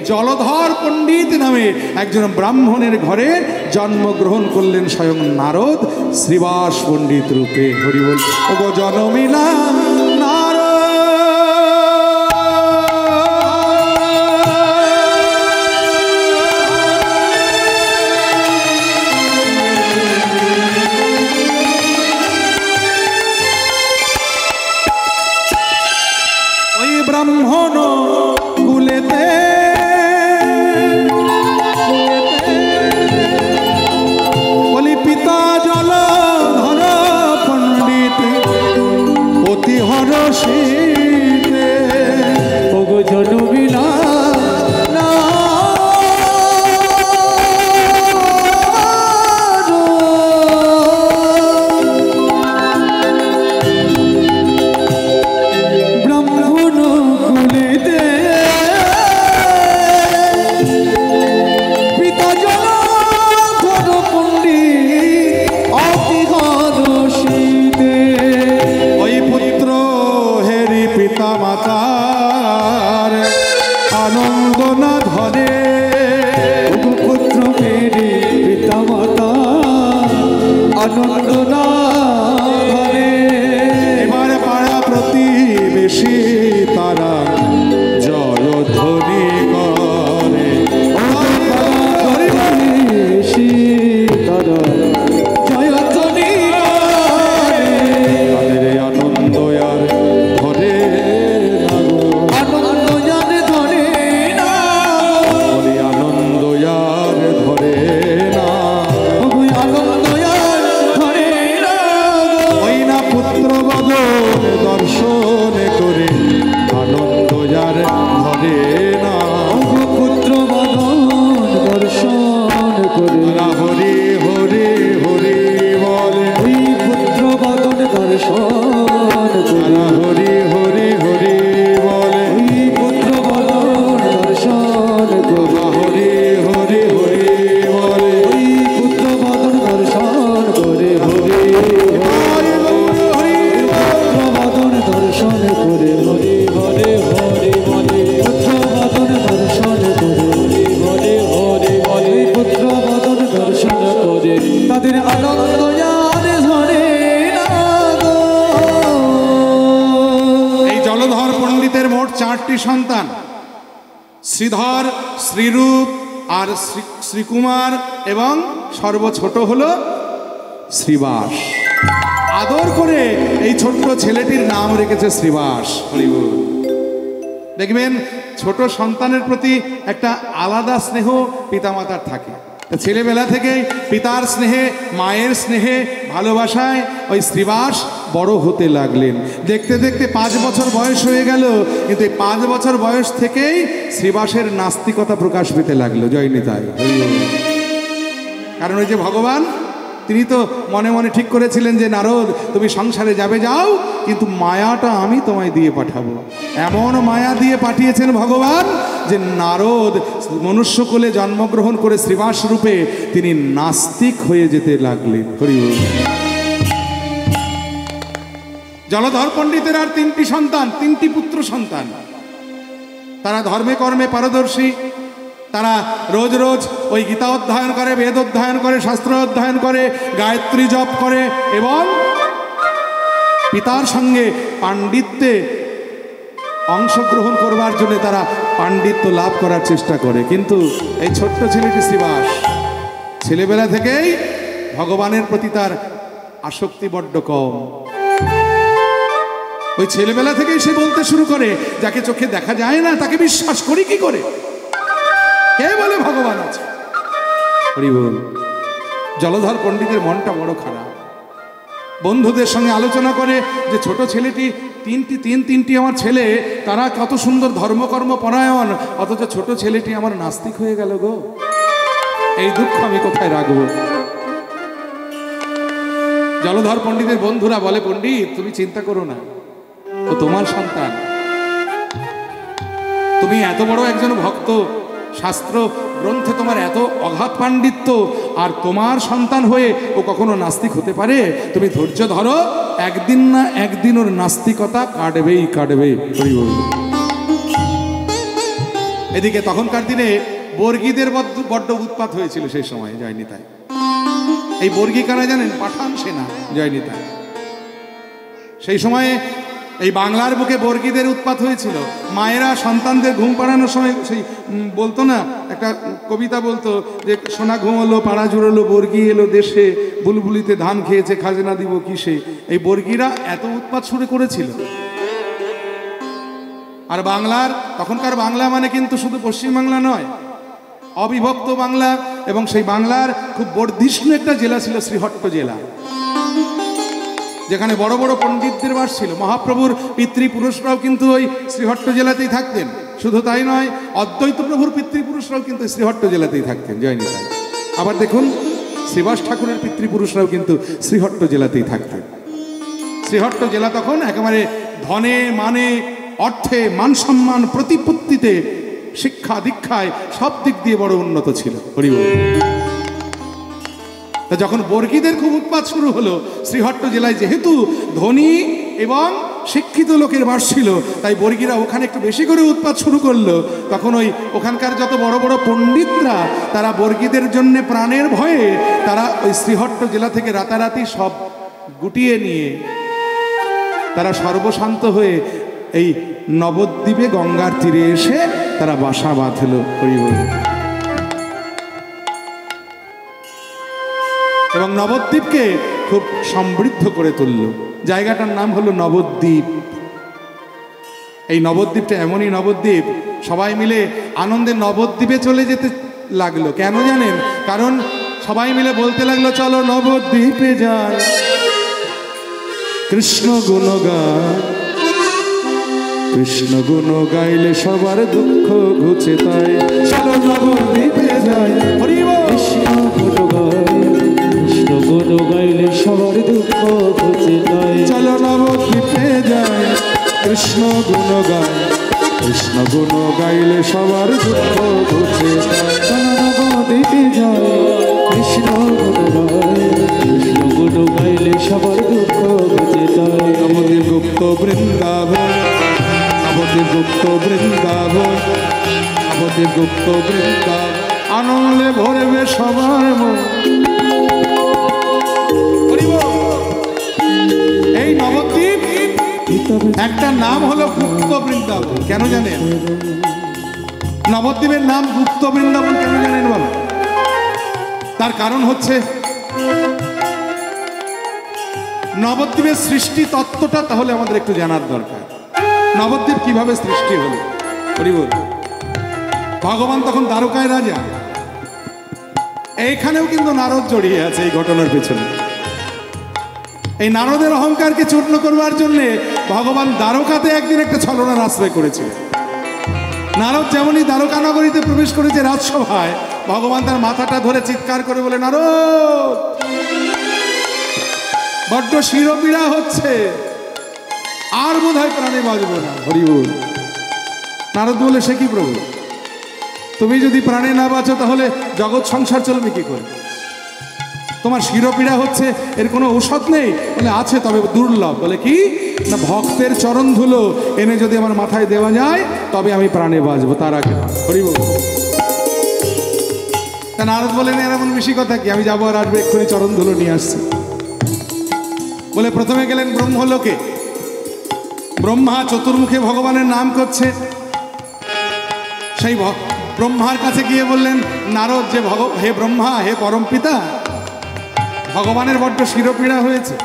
জলধর পণ্ডিত নামে একজন ব্রাহ্মণের ঘরে জন্মগ্রহণ করলেন স্বয়ং নারদ শ্রীবাস পণ্ডিত রূপে। হরি বল। ওগো জনমিলা ব্রাহ্মণ কুলেতে বলি পিতা জলধর পণ্ডিত অতি হরষিতে মাতার আনন্দ না ধরে, পুত্র মেরে পিতা মাতা আনন্দ না ধরে। এবার পাড়া প্রতিবেশী তারা জয়ধ্বনি করে, বেশি তারা জয়ধ্বনি করে। তাদের আনন্দ আর ধরে না গো, আনন্দ জানে ধরে না, বলি আনন্দ আর ধরে না। আনন্দ আর ধরে না। ওই না পুত্র বদন দর্শন করে আনন্দ আর ধরে না। পুত্র বদন দর্শন করে না হরি হরি হরি বলে, ওই পুত্র বদন দর্শন করে না হরি হরি হরি বলে, ওই পুত্র বদন দর্শন করে না হরি হরি হরি বলে। ওই পুত্র বদন দর্শন করে হরি পুত্র বদন দর্শন করে হরি হরে হরে বলে পুত্র বদন দর্শন করে হরি হরে হরে বলে পুত্র বদন দর্শন করে তাদের আনন্দ আর ধরে না গো। এই জলধর পণ্ডিতের মোট 4টি সন্তান, শ্রীধর, শ্রীরূপ আর শ্রীকুমার, এবং সর্বছোট হলো শ্রীবাস। আদর করে এই ছোট্ট ছেলেটির নাম রেখেছে শ্রীবাস। হরি বল। দেখবেন ছোট সন্তানের প্রতি একটা আলাদা স্নেহ পিতামাতার থাকে। ছেলেবেলা থেকেই পিতার স্নেহে, মায়ের স্নেহে, ভালোবাসায় ওই শ্রীবাস বড় হতে লাগলেন। দেখতে দেখতে 5 বছর বয়স হয়ে গেল, কিন্তু এই 5 বছর বয়স থেকেই শ্রীবাসের নাস্তিকতা প্রকাশ পেতে লাগলো। জয় নিতাই। কারণ ওই যে ভগবান, তিনি তো মনে মনে ঠিক করেছিলেন যে নারদ, তুমি সংসারে যাবে যাও, কিন্তু মায়াটা আমি তোমায় দিয়ে পাঠাবো। এমন মায়া দিয়ে পাঠিয়েছেন ভগবান যে নারদ মনুষ্যকুলে জন্মগ্রহণ করে শ্রীবাস রূপে তিনি নাস্তিক হয়ে যেতে লাগলেন। হরি বল। জলধর পণ্ডিতের আর 3টি সন্তান, 3টি পুত্র সন্তান। তারা ধর্মে কর্মে পারদর্শী। তারা রোজ রোজ ওই গীতা অধ্যয়ন করে, বেদ অধ্যয়ন করে, শাস্ত্র অধ্যয়ন করে, গায়ত্রী জপ করে এবং পিতার সঙ্গে পাণ্ডিত্যে অংশগ্রহণ করবার জন্য তারা পাণ্ডিত্য লাভ করার চেষ্টা করে। কিন্তু এই ছোট্ট ছেলেটি শ্রীবাস ছেলেবেলা থেকেই ভগবানের প্রতি তার আসক্তি বড্ড কম। ওই ছেলেবেলা থেকেই সে বলতে শুরু করে, যাকে চোখে দেখা যায় না তাকে বিশ্বাস করি কি করে? কে বলে ভগবান আছে? হরি বল। জলধর পণ্ডিতের মনটা বড় খারাপ। বন্ধুদের সঙ্গে আলোচনা করে যে ছোট ছেলেটি, তিনটি আমার ছেলে, তারা কত সুন্দর ধর্মকর্ম পরায়ণ, অথচ ছোট ছেলেটি আমার নাস্তিক হয়ে গেল গো। এই দুঃখ আমি কোথায় রাখবো? জলধর পণ্ডিতের বন্ধুরা বলে, পণ্ডিত তুমি চিন্তা করো না, ও তোমার সন্তান। তুমি এত বড় একজন ভক্ত, শাস্ত্র গ্রন্থে তোমার এত অগাধ পাণ্ডিত্য, আর তোমার সন্তান হয়ে ও কখনো নাস্তিক হতে পারে? তুমি ধৈর্য ধরো, একদিন না একদিন ওর নাস্তিকতা কাটবেই কাটবে। এদিকে তখনকার দিনে বর্গীদের বড্ড উৎপাত হয়েছিল সেই সময়। জয় নিতাই। এই বর্গী কারা জানেন? পাঠান সেনা। জয় নিতাই। সেই সময়ে এই বাংলার বুকে বর্গীদের উৎপাত হয়েছিল। মায়েরা সন্তানদের ঘুম পাড়ানোর সময় সেই বলতো না, একটা কবিতা বলতো যে সোনা ঘুমলো, পাড়া জুড়লো, বর্গী এলো দেশে, বুলবুলিতে ধান খেয়েছে, খাজনা দিব কিসে। এই বর্গীরা এত উৎপাত শুরু করেছিল। আর বাংলার, তখনকার বাংলা মানে কিন্তু শুধু পশ্চিমবাংলা নয়, অবিভক্ত বাংলা। এবং সেই বাংলার খুব বর্ধিষ্ণু একটা জেলা ছিল শ্রীহট্ট জেলা, যেখানে বড় বড় পণ্ডিতদের বাস ছিল। মহাপ্রভুর পিতৃপুরুষরাও কিন্তু ওই শ্রীহট্ট জেলাতেই থাকতেন। শুধু তাই নয়, অদ্বৈত প্রভুর পিতৃপুরুষরাও কিন্তু শ্রীহট্ট জেলাতেই থাকতেন। জয় নিতাই। আবার দেখুন, শ্রীবাস ঠাকুরের পিতৃপুরুষরাও কিন্তু শ্রীহট্ট জেলাতেই থাকতেন। শ্রীহট্ট জেলা তখন একেবারে ধনে, মানে, অর্থে, মান সম্মান, প্রতিপত্তিতে, শিক্ষা দীক্ষায় সব দিক দিয়ে বড় উন্নত ছিল। হরি বল। তা যখন বর্গীদের খুব উৎপাত শুরু হলো শ্রীহট্ট জেলায়, যেহেতু ধনী এবং শিক্ষিত লোকের বাস ছিল, তাই বর্গীরা ওখানে একটু বেশি করে উৎপাত শুরু করলো। তখন ওখানকার যত বড় বড় পণ্ডিতরা তারা বর্গীদের জন্য প্রাণের ভয়ে তারা ওই শ্রীহট্ট জেলা থেকে রাতারাতি সব গুটিয়ে নিয়ে তারা সর্বশান্ত হয়ে এই নবদ্বীপে গঙ্গার তীরে এসে তারা বাসা বাঁধল। এবং নবদ্বীপকে খুব সমৃদ্ধ করে তুলল। জায়গাটার নাম হলো নবদ্বীপ। এই নবদ্বীপটা এমনই নবদ্বীপ, সবাই মিলে আনন্দে নবদ্বীপে চলে যেতে লাগলো। কেন জানেন? কারণ সবাই মিলে বলতে লাগলো, চলো নবদ্বীপে যাই, কৃষ্ণ গুণ গায়, কৃষ্ণ গুণ গাইলে সবার দুঃখ ঘুচে তাই, চলো নবদ্বীপে যাই, কৃষ্ণ গুণ গায়, কৃষ্ণ গুণ গাইলে সবার দুঃখ ঘুচে যায়। চলো নবদ্বীপে যাই, কৃষ্ণ গুণ গায়, কৃষ্ণ গুণ গাইলে সবার দুঃখ ঘুচে যায়। চলো নবদ্বীপে যাই, কৃষ্ণ গুণ গায়, কৃষ্ণ গুণ গাইলে সবার দুঃখ ঘুচে যায়। নবদ্বীপ গুপ্ত বৃন্দাবন, নবদ্বীপ গুপ্ত বৃন্দাবন, নবদ্বীপ গুপ্ত বৃন্দাবন, আনন্দে ভরবে সবার মন। এই নবদ্বীপ একটা নাম হলো গুপ্ত বৃন্দাবন। কেন জানেন? নবদ্বীপের নাম গুপ্ত বৃন্দাবন কেন জানেন বলো? তার কারণ হচ্ছে নবদ্বীপের সৃষ্টি তত্ত্বটা তাহলে আমাদের একটু জানার দরকার। নবদ্বীপ কিভাবে সৃষ্টি হলো? ভগবান তখন দ্বারকায় রাজা। এইখানেও কিন্তু নারদ জড়িয়ে আছে এই ঘটনার পেছনে। এই নারদের অহংকারকে চূর্ণ করবার জন্যে ভগবান দ্বারকাতে একদিন একটা ছলনার আশ্রয় করেছিল। নারদ যেমনই দ্বারকা নগরীতে প্রবেশ করেছে রাজসভায়, ভগবান তার মাথাটা ধরে চিৎকার করে বলে, নারদ বড্ড শিরোপীড়া হচ্ছে, আর বোধহয় প্রাণে বাঁচব না। হরিবল। নারদ বলে, সে কি প্রভু, তুমি যদি প্রাণে না বাঁচো তাহলে জগৎ সংসার চলবে কি করে? তোমার শিরোপীড়া হচ্ছে, এর কোনো ঔষধ নেই? বলে আছে, তবে দুর্লভ। বলে কি না, ভক্তের চরণ ধুলো এনে যদি আমার মাথায় দেওয়া যায় তবে আমি প্রাণে বাঁচবো, তার আগে না। হরিবল। তা নারদ বলেন, এর এমন বেশি কথা কি, আমি যাবো আর আসবে, এক্ষুনি চরণ ধুলো নিয়ে আসছি। বলে প্রথমে গেলেন ব্রহ্মলোকে। ব্রহ্মা চতুর্মুখে ভগবানের নাম করছে। সেই ব্রহ্মার কাছে গিয়ে বললেন নারদ যে, হে ব্রহ্মা, হে পরম পিতা, ভগবানের বড্ড শিরোপীড়া হয়েছে।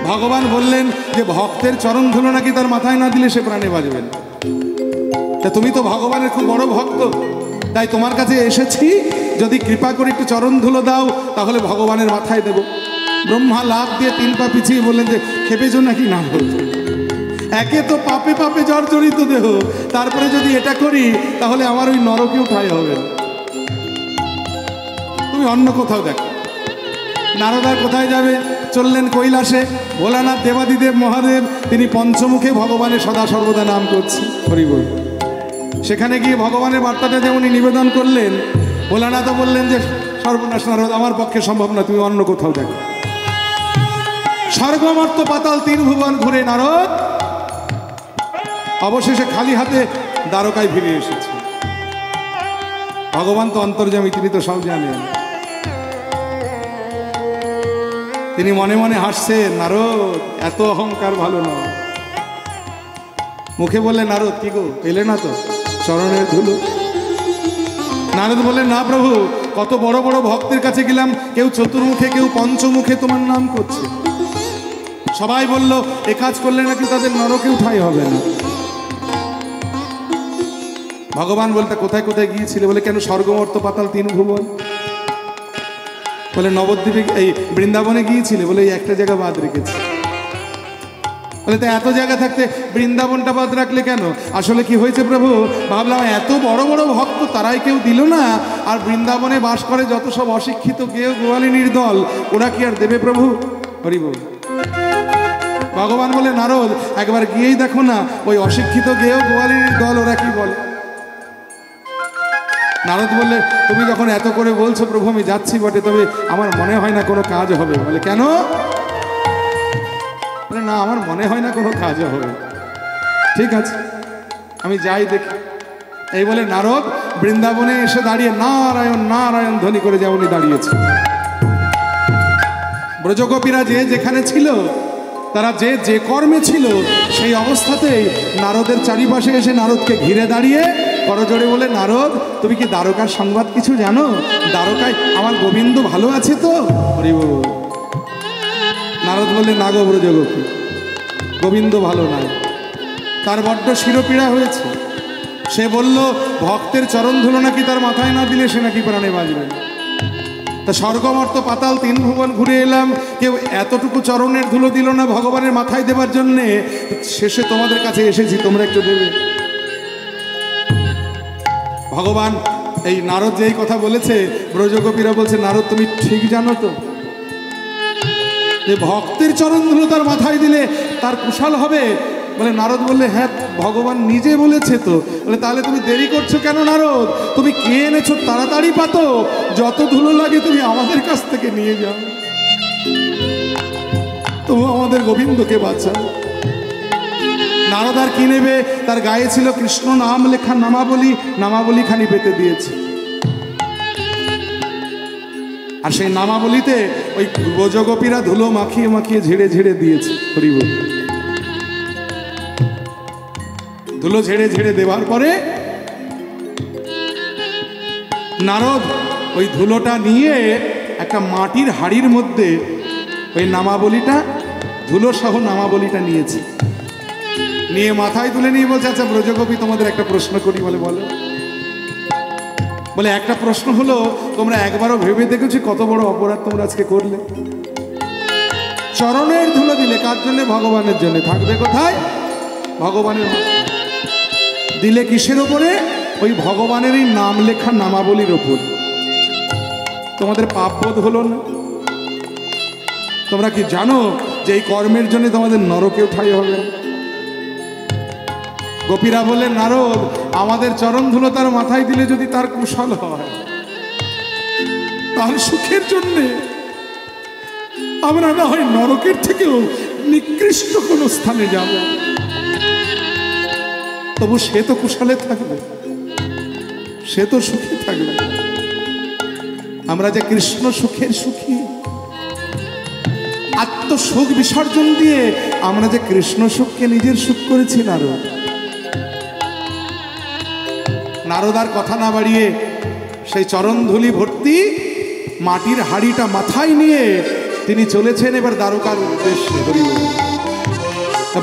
ভগবান বললেন যে ভক্তের চরণ ধুলো নাকি তার মাথায় না দিলে সে প্রাণে বাঁচবেন। তা তুমি তো ভগবানের খুব বড় ভক্ত, তাই তোমার কাছে এসেছি, যদি কৃপা করে একটু চরণ ধুলো দাও তাহলে ভগবানের মাথায় দেব। ব্রহ্মা লাভ দিয়ে 3 পা পিছিয়ে বললেন যে, খেপেছো নাকি? না বলতে, একে তো পাপে পাপে জর্জরিত দেহ, তারপরে যদি এটা করি তাহলে আমার ওই নরকেও ঠাঁই হবে না, তুমি অন্য কোথাও দেখো। নারদার কোথায় যাবে? চললেন কৈলাসে। ভোলানাথ দেবাদিদেব মহাদেব তিনি পঞ্চমুখে ভগবানের সদা সর্বদা নাম করছে। হরিবল। সেখানে গিয়ে ভগবানের বার্তাটা যেমনই নিবেদন করলেন, ভোলানাথও বললেন যে, সর্বনাশ নারদ, আমার পক্ষে সম্ভব না, তুমি অন্য কোথাও দেখো। স্বর্গ মর্ত্য পাতাল 3 ভুবন ঘুরে নারদ অবশেষে খালি হাতে দ্বারকায় ফিরে এসেছে। ভগবান তো অন্তর্যামী, তিনি তো সব জানেন। তিনি মনে মনে হাসছেন, নারদ এত অহংকার ভালো নয়। মুখে বললেন, নারদ কি গো, পেলে না তো চরণের ধুলো? নারদ বললেন, না প্রভু, কত বড় বড় ভক্তের কাছে গেলাম, কেউ চতুর্মুখে, কেউ পঞ্চমুখে তোমার নাম করছে। সবাই বলল এ কাজ করলে নাকি তাদের নরকে উঠাই হবে না। ভগবান বলতে, কোথায় কোথায় গিয়েছিলে? বলে, কেন স্বর্গমর্ত পাতাল 3 ভুবন। বলে, নবদ্বীপে, এই বৃন্দাবনে গিয়েছিলে? বলে, এই একটা জায়গা বাদ রেখেছি। বলে, তা এত জায়গা থাকতে বৃন্দাবনটা বাদ রাখলে কেন? আসলে কি হয়েছে প্রভু, ভাবলাম এত বড় বড় ভক্ত তারাই কেউ দিল না, আর বৃন্দাবনে বাস করে যত সব অশিক্ষিত গেয় গোয়ালিনীর দল, ওরা কি আর দেবে প্রভু? হরিবল। ভগবান বলে, নারদ একবার গিয়েই দেখো না ওই অশিক্ষিত গেয় গোয়ালিনীর দল ওরা কি বলে। নারদ বললে, তুমি যখন এত করে বলছো প্রভু, আমি যাচ্ছি বটে, তবে আমার মনে হয় না কোনো কাজ হবে। বলে, কেন? বলে না, আমার মনে হয় না কোনো কাজ হবে। ঠিক আছে, আমি যাই দেখি। এই বলে নারদ বৃন্দাবনে এসে দাঁড়িয়ে নারায়ণ নারায়ণ ধ্বনি করে যেমনই দাঁড়িয়েছে। ব্রজগোপীরা যে যেখানে ছিল, তারা যে যে কর্মে ছিল, সেই অবস্থাতেই নারদের চারিপাশে এসে নারদকে ঘিরে দাঁড়িয়ে করজোড়ে বলে, নারদ তুমি কি দ্বারকার সংবাদ কিছু জানো? দ্বারকায় আমার গোবিন্দ ভালো আছে তো? হরি বল। নারদ বললে, না গো ব্রজগোপী, গোবিন্দ ভালো নাই, তার বড্ড শিরপীড়া হয়েছে। সে বলল ভক্তের চরণ ধুলো নাকি তার মাথায় না দিলে সে নাকি প্রাণে বাঁচবে। তা স্বর্গমর্ত পাতাল 3 ভুবন ঘুরে এলাম, কেউ এতটুকু চরণের ধুলো দিল না ভগবানের মাথায় দেবার জন্যে। শেষে তোমাদের কাছে এসেছি, তোমরা একটু দেবে। ভগবান এই নারদ যেই কথা বলেছে, ব্রজগোপীরা বলছে, নারদ তুমি ঠিক জানো তো যে ভক্তের চরণ ধুলো তার মাথায় দিলে তার কুশল হবে? বলে নারদ বললে, হ্যাঁ ভগবান নিজে বলেছে তো। বলে তাহলে তুমি দেরি করছো কেন নারদ? তুমি কে এনেছো তাড়াতাড়ি পাতো, যত ধুলো লাগে তুমি আমাদের কাছ থেকে নিয়ে যাও, তবু আমাদের গোবিন্দকে বাঁচাও। নারদ আর কি নেবে? তার গায়ে ছিল কৃষ্ণ নাম লেখা নামাবলী, নামাবলী খানি পেতে দিয়েছে। আর সেই নামাবলীতে ওই ব্রজগোপীরা ধুলো মাখিয়ে মাখিয়ে ঝেড়ে ঝেড়ে দিয়েছে। হরি বল। ধুলো ঝেড়ে ঝেড়ে দেওয়ার পরে নারদ ওই ধুলোটা নিয়ে একটা মাটির হাড়ির মধ্যে ওই নামাবলীটা, ধুলো সহ নামাবলীটা নিয়েছে। নিয়ে মাথায় তুলে নিয়ে বলছে, আচ্ছা ব্রজগোপী তোমাদের একটা প্রশ্ন করি। বলে বলো। বলে একটা প্রশ্ন হলো, তোমরা একবারও ভেবে দেখেছো কত বড় অপরাধ তোমরা আজকে করলে? চরণের ধুলো দিলে কার জন্য? ভগবানের জন্য। থাকবে কোথায়? ভগবানের। দিলে কিসের ওপরে? ওই ভগবানেরই নাম লেখা নামাবলীর ওপর। তোমাদের পাপ বোধ হলো না? তোমরা কি জানো যে এই কর্মের জন্য তোমাদের নরকেও ঠাঁই হবে? গোপীরা বলে, নারদ আমাদের চরণ ধুলো তার মাথায় দিলে যদি তার কুশল হয়, তাহলে সুখের জন্যে আমরা না হয় নরকের থেকেও নিকৃষ্ট কোন স্থানে যাব, তবু সে তো কুশলে থাকবে, সে তো সুখী থাকবে। আমরা যে কৃষ্ণ সুখের সুখী, আত্মসুখ বিসর্জন দিয়ে আমরা যে কৃষ্ণ সুখকে নিজের সুখ করেছি। নারদ আর কথা না বাড়িয়ে সেই চরণধুলি ভর্তি মাটির হাড়িটা মাথায় নিয়ে তিনি চলেছেন এবার দ্বারকার উদ্দেশ্যে।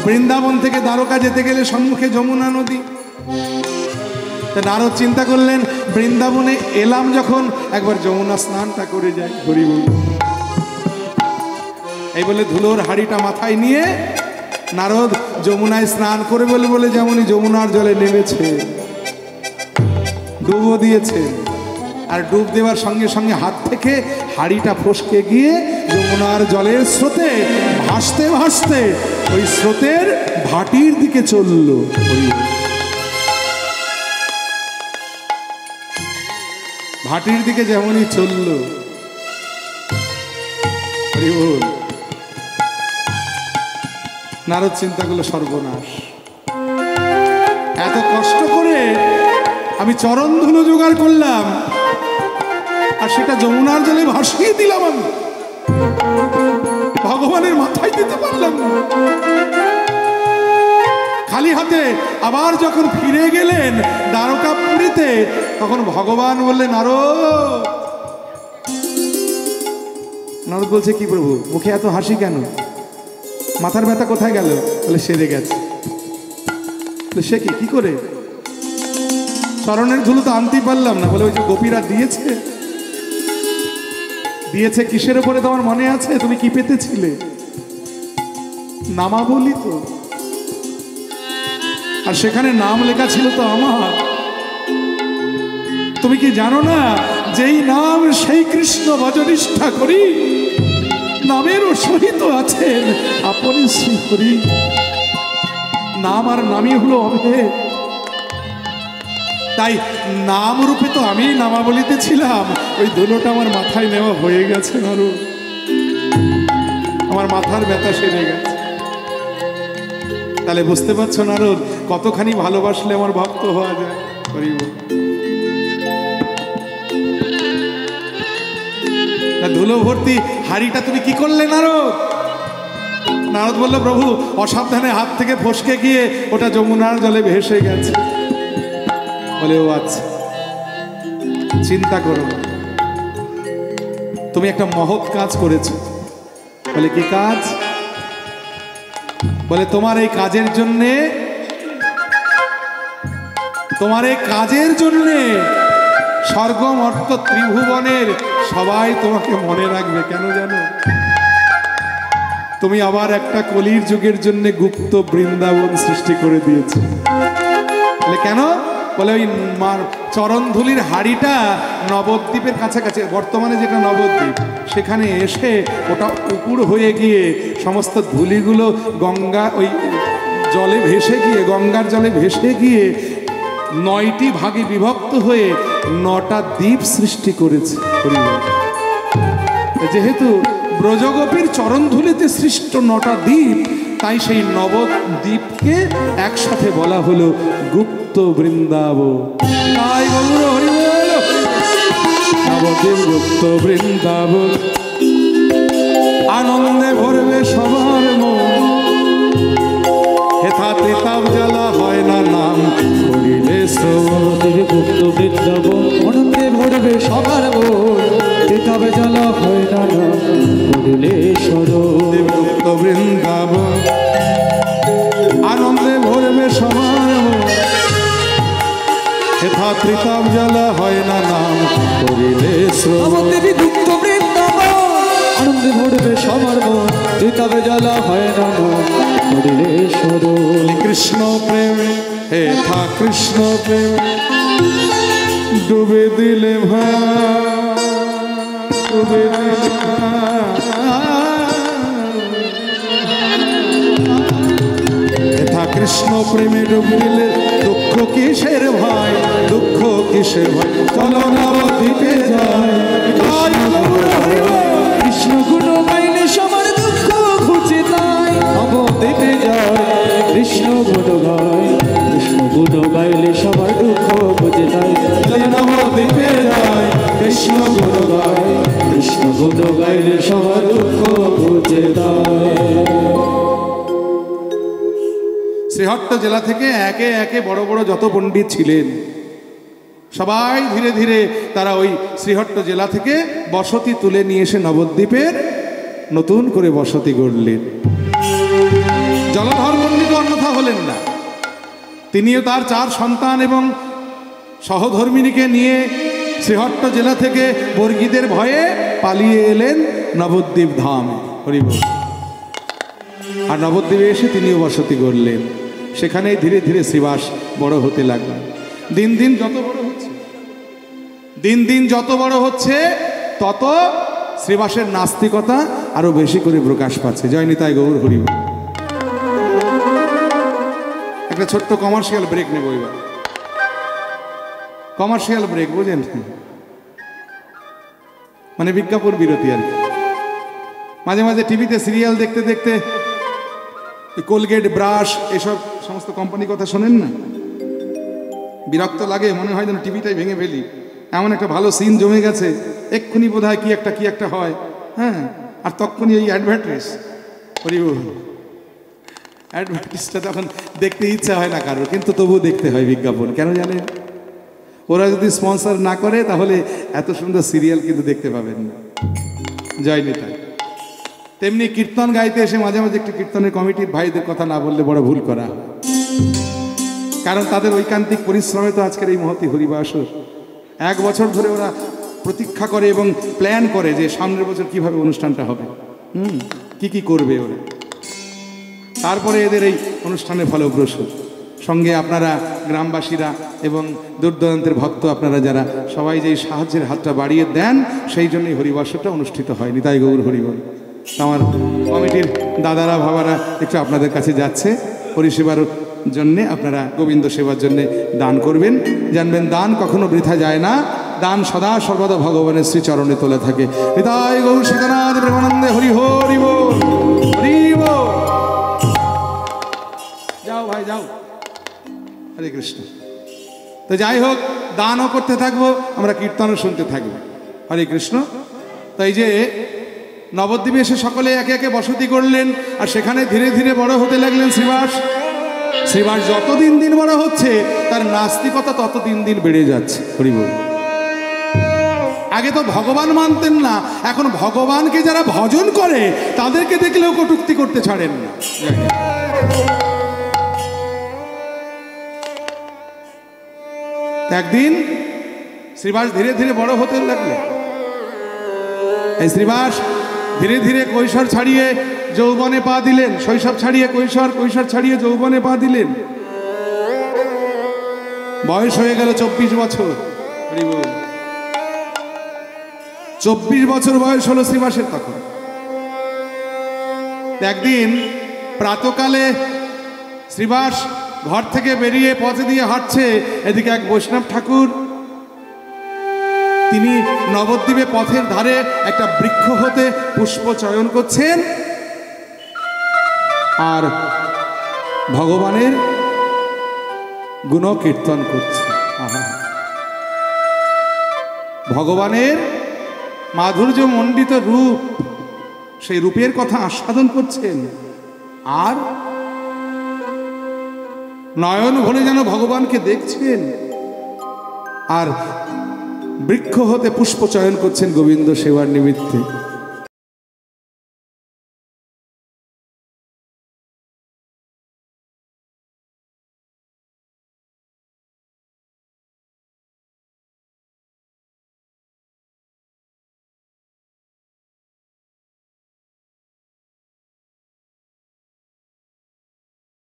বৃন্দাবন থেকে দ্বারকা যেতে গেলে সম্মুখে যমুনা নদী। নারদ চিন্তা করলেন, বৃন্দাবনে এলাম যখন, একবার যমুনা স্নানটা করে যাই। হরি বল। এই বলে ধুলোর হাড়িটা মাথায় নিয়ে নারদ যমুনায় স্নান করে বলে বলে যেমনই যমুনার জলে নেমেছে, ডুবও দিয়েছে। আর ডুব দেওয়ার সঙ্গে সঙ্গে হাত থেকে হাড়িটা ফসকে গিয়ে যমুনার জলের স্রোতে ভাসতে ভাসতে ওই স্রোতের ভাটির দিকে চলল। ভাটির দিকে যেমনই চলল, নারদ চিন্তা করলো, সর্বনাশ, এত কষ্ট করে আমি চরণ ধুলো জোগাড় করলাম আর সেটা যমুনার জলে ভাসিয়ে দিলাম, আমি ভগবানের মাথায় দিতে পারলাম না। খালি হাতে আবার যখন ফিরে গেলেন দ্বারকাপুরীতে, তখন ভগবান বললেন, নারদ বলছে, কি প্রভু মুখে এত হাসি কেন? মাথার ব্যথা কোথায় গেল? বলে সেরে গেছে। সে কি করে? চরণের ধুলো তো আনতেই পারলাম না। বলে ওই যে গোপীরা দিয়েছে। দিয়েছে কিসের উপরে তোমার মনে আছে? তুমি কি পেতেছিলে? নামাবলী তো, আর সেখানে নাম লেখা ছিল তো আমার। তুমি কি জানো না, যেই নাম সেই কৃষ্ণ ভজনিষ্ঠা করি, নামেরও সহিত আছেন আপনি শ্রী হরি। নাম আর নামই হলো অভেদ। তাই নাম রূপে তো আমি নামাবলীতে ছিলাম, ওই ধুলোটা আমার মাথায় নেওয়া হয়ে গেছে। আরো আমার মাথার ব্যথা সেরে গেছে। তাহলে বুঝতে পারছো নারদ কতখানি ভালোবাসলে আমার ভক্ত হওয়া যায়। ধুলো ভর্তি হাড়িটা তুমি কি করলে নারদ? নারদ বলল, প্রভু অসাবধানে হাত থেকে ফসকে গিয়ে ওটা যমুনার জলে ভেসে গেছে। বলে, ও আচ্ছা, চিন্তা করো, তুমি একটা মহৎ কাজ করেছো। বলে, কি কাজ? বলে, তোমার এই কাজের জন্যে স্বর্গ মর্ত ত্রিভুবনের সবাই তোমাকে মনে রাখবে। কেন জানো? তুমি আবার একটা কলির যুগের জন্য গুপ্ত বৃন্দাবন সৃষ্টি করে দিয়েছে। বলে, কেন? বলে, ওই চরণধুলির হাড়িটা নবদ্বীপের কাছাকাছি, বর্তমানে যেটা নবদ্বীপ, সেখানে এসে ওটা উপুর হয়ে গিয়ে সমস্ত ধুলিগুলো গঙ্গা ওই জলে ভেসে গিয়ে, গঙ্গার জলে ভেসে গিয়ে 9টি ভাগে বিভক্ত হয়ে 9টা দ্বীপ সৃষ্টি করেছে। যেহেতু ব্রজগোপীর চরণধুলিতে সৃষ্ট 9টা দ্বীপ, তাই সেই নবদ্বীপকে একসাথে বলা হলো গুপ্ত বৃন্দাবন। তাই গৌর হরি বল, নবদ্বীপ গুপ্ত বৃন্দাবন, আনন্দে ভরবে সবার মন, হেথা তেতাব জ্বালা হয় না নাম করিলে শ্রবণ। গুপ্ত বৃন্দাবন, আনন্দে ভরবে সবার মন, তেতাব জ্বালা হয় না নাম করিলে শ্রবণ। গুপ্ত বৃন্দাবন, আনন্দে ভরবে সবার মন, হেথা ত্রিতাব জ্বালা হয় না নাম করিলে শ্রবণ। গুপ্ত বৃন্দাবন, আনন্দে ভরবে সবার মন, তেতাব জ্বালা হয় না নাম করিলে শ্রবণ। কৃষ্ণ প্রেমে হেথা কৃষ্ণ প্রেমে ডুবে দিলে ডুবে দিলে হেথা কৃষ্ণ প্রেমে ডুবে দিলে দুঃখ কিসের ভয়, দুঃখ কিসের ভয়, চলো নবদ্বীপে যায়। কৃষ্ণ গুণ গাইলে সবার দুঃখ ঘুচে যায়, নবদ্বীপে যায়। কৃষ্ণ গুণ গায়, কৃষ্ণ গুণ গাইলে সবার দুঃখ ঘুচে যায়, নবদ্বীপে যায়। কৃষ্ণ গুণ গায়, কৃষ্ণ গুণ গাইলে সবার দুঃখ ঘুচে যায়। শ্রীহট্ট জেলা থেকে একে একে বড় বড় যত পণ্ডিত ছিলেন, সবাই ধীরে ধীরে তারা ওই শ্রীহট্ট জেলা থেকে বসতি তুলে নিয়ে এসে নবদ্বীপের নতুন করে বসতি গড়লেন। জলধর পণ্ডিত অন্যথা হলেন না, তিনিও তার 4 সন্তান এবং সহধর্মিণীকে নিয়ে শ্রীহট্ট জেলা থেকে বর্গীদের ভয়ে পালিয়ে এলেন নবদ্বীপ ধামে। হরিবল। আর নবদ্বীপে এসে তিনিও বসতি গড়লেন। সেখানেই ধীরে ধীরে শ্রীবাস বড় হতে লাগলেন। দিন দিন যত বড় হচ্ছে তত শ্রীবাসের নাস্তিকতা আরো বেশি করে প্রকাশ পাচ্ছে। জয় নিতাই গৌর হরিবল। একটা ছোট্ট কমার্শিয়াল ব্রেক নেব এবার। কমার্শিয়াল ব্রেক বুঝেন, মানে বিজ্ঞাপন বিরতি আর কি। মাঝে মাঝে টিভিতে সিরিয়াল দেখতে দেখতে কোলগেট, ব্রাশ, এসব সমস্ত কোম্পানির কথা শোনেন না, বিরক্ত লাগে, মনে হয় যেন টিভিটাই ভেঙে ফেলি। এমন একটা ভালো সিন জমে গেছে, এক্ষুনি বোধ হয় কি একটা হয়, হ্যাঁ, আর তখনই এই অ্যাডভার্টাইজটা তখন দেখতে ইচ্ছা হয় না কারোর, কিন্তু তবুও দেখতে হয় বিজ্ঞাপন। কেন জানেন? ওরা যদি স্পন্সর না করে তাহলে এত সুন্দর সিরিয়াল কিন্তু দেখতে পাবেন না। জয় নিতাই। তেমনি কীর্তন গাইতে এসে মাঝে মাঝে একটু কীর্তনের কমিটির ভাইদের কথা না বললে বড় ভুল করা, কারণ তাদের ঐকান্তিক পরিশ্রমে তো আজকের এই মহতি হরিবাসর। 1 বছর ধরে ওরা প্রতীক্ষা করে এবং প্ল্যান করে যে সামনের বছর কিভাবে অনুষ্ঠানটা হবে, কি করবে ওরা। তারপরে এদের এই অনুষ্ঠানের ফলপ্রসূ। সঙ্গে আপনারা গ্রামবাসীরা এবং দূর দূরান্তের ভক্ত আপনারা যারা সবাই যে সাহায্যের হাতটা বাড়িয়ে দেন, সেই জন্যই হরিবাসরটা অনুষ্ঠিত হয়। নিতাই গৌর হরিবল। আমার কমিটির দাদারা বাবারা একটু আপনাদের কাছে যাচ্ছে পরিষেবার জন্যে, আপনারা গোবিন্দ সেবার জন্যে দান করবেন। জানবেন দান কখনো বৃথা যায় না, দান সদা সর্বদা ভগবানের শ্রীচরণে তোলে থাকে। নিতাই গৌর সীতানাথ প্রেমানন্দে হরি হরি বল, হরি বল। যাও ভাই যাও। হরে কৃষ্ণ। তো যাই হোক, দানও করতে থাকবো, আমরা কীর্তনও শুনতে থাকবো। হরে কৃষ্ণ। তো এই যে নবদ্বীপে এসে সকলে একে একে বসতি করলেন, আর সেখানে ধীরে ধীরে বড় হতে লাগলেন শ্রীবাস। শ্রীবাস যত দিন দিন বড় হচ্ছে, তার নাস্তিকতা তত দিন দিন বেড়ে যাচ্ছে। হরি বল। আগে তো ভগবান মানতেন না, এখন ভগবানকে যারা ভজন করে তাদেরকে দেখলেও কটূক্তি করতে ছাড়েন না। একদিন শ্রীবাস ধীরে ধীরে বড় হতে লাগলেন। এই শ্রীবাস ধীরে ধীরে কৈশোর ছাড়িয়ে যৌবনে পা দিলেন, শৈশব ছাড়িয়ে কৈশোর, কৈশোর ছাড়িয়ে যৌবনে পা দিলেন। বয়স হয়ে গেল 24 বছর। 24 বছর বয়স হলো শ্রীবাসের তখন। একদিন প্রাতকালে শ্রীবাস ঘর থেকে বেরিয়ে পথে দিয়ে হাঁটছে, এদিকে এক বৈষ্ণব ঠাকুর তিনি নবদ্বীপে পথের ধারে একটা বৃক্ষ হতে পুষ্প চয়ন করছেন আর ভগবানের গুণ কীর্তন করছে। ভগবানের মাধুর্য মণ্ডিত রূপ, সেই রূপের কথা আস্বাদন করছেন, আর নয়ন ভরে যেন ভগবানকে দেখছেন, আর বৃক্ষ হতে পুষ্প চয়ন করছেন গোবিন্দ সেবার নিমিত্তে।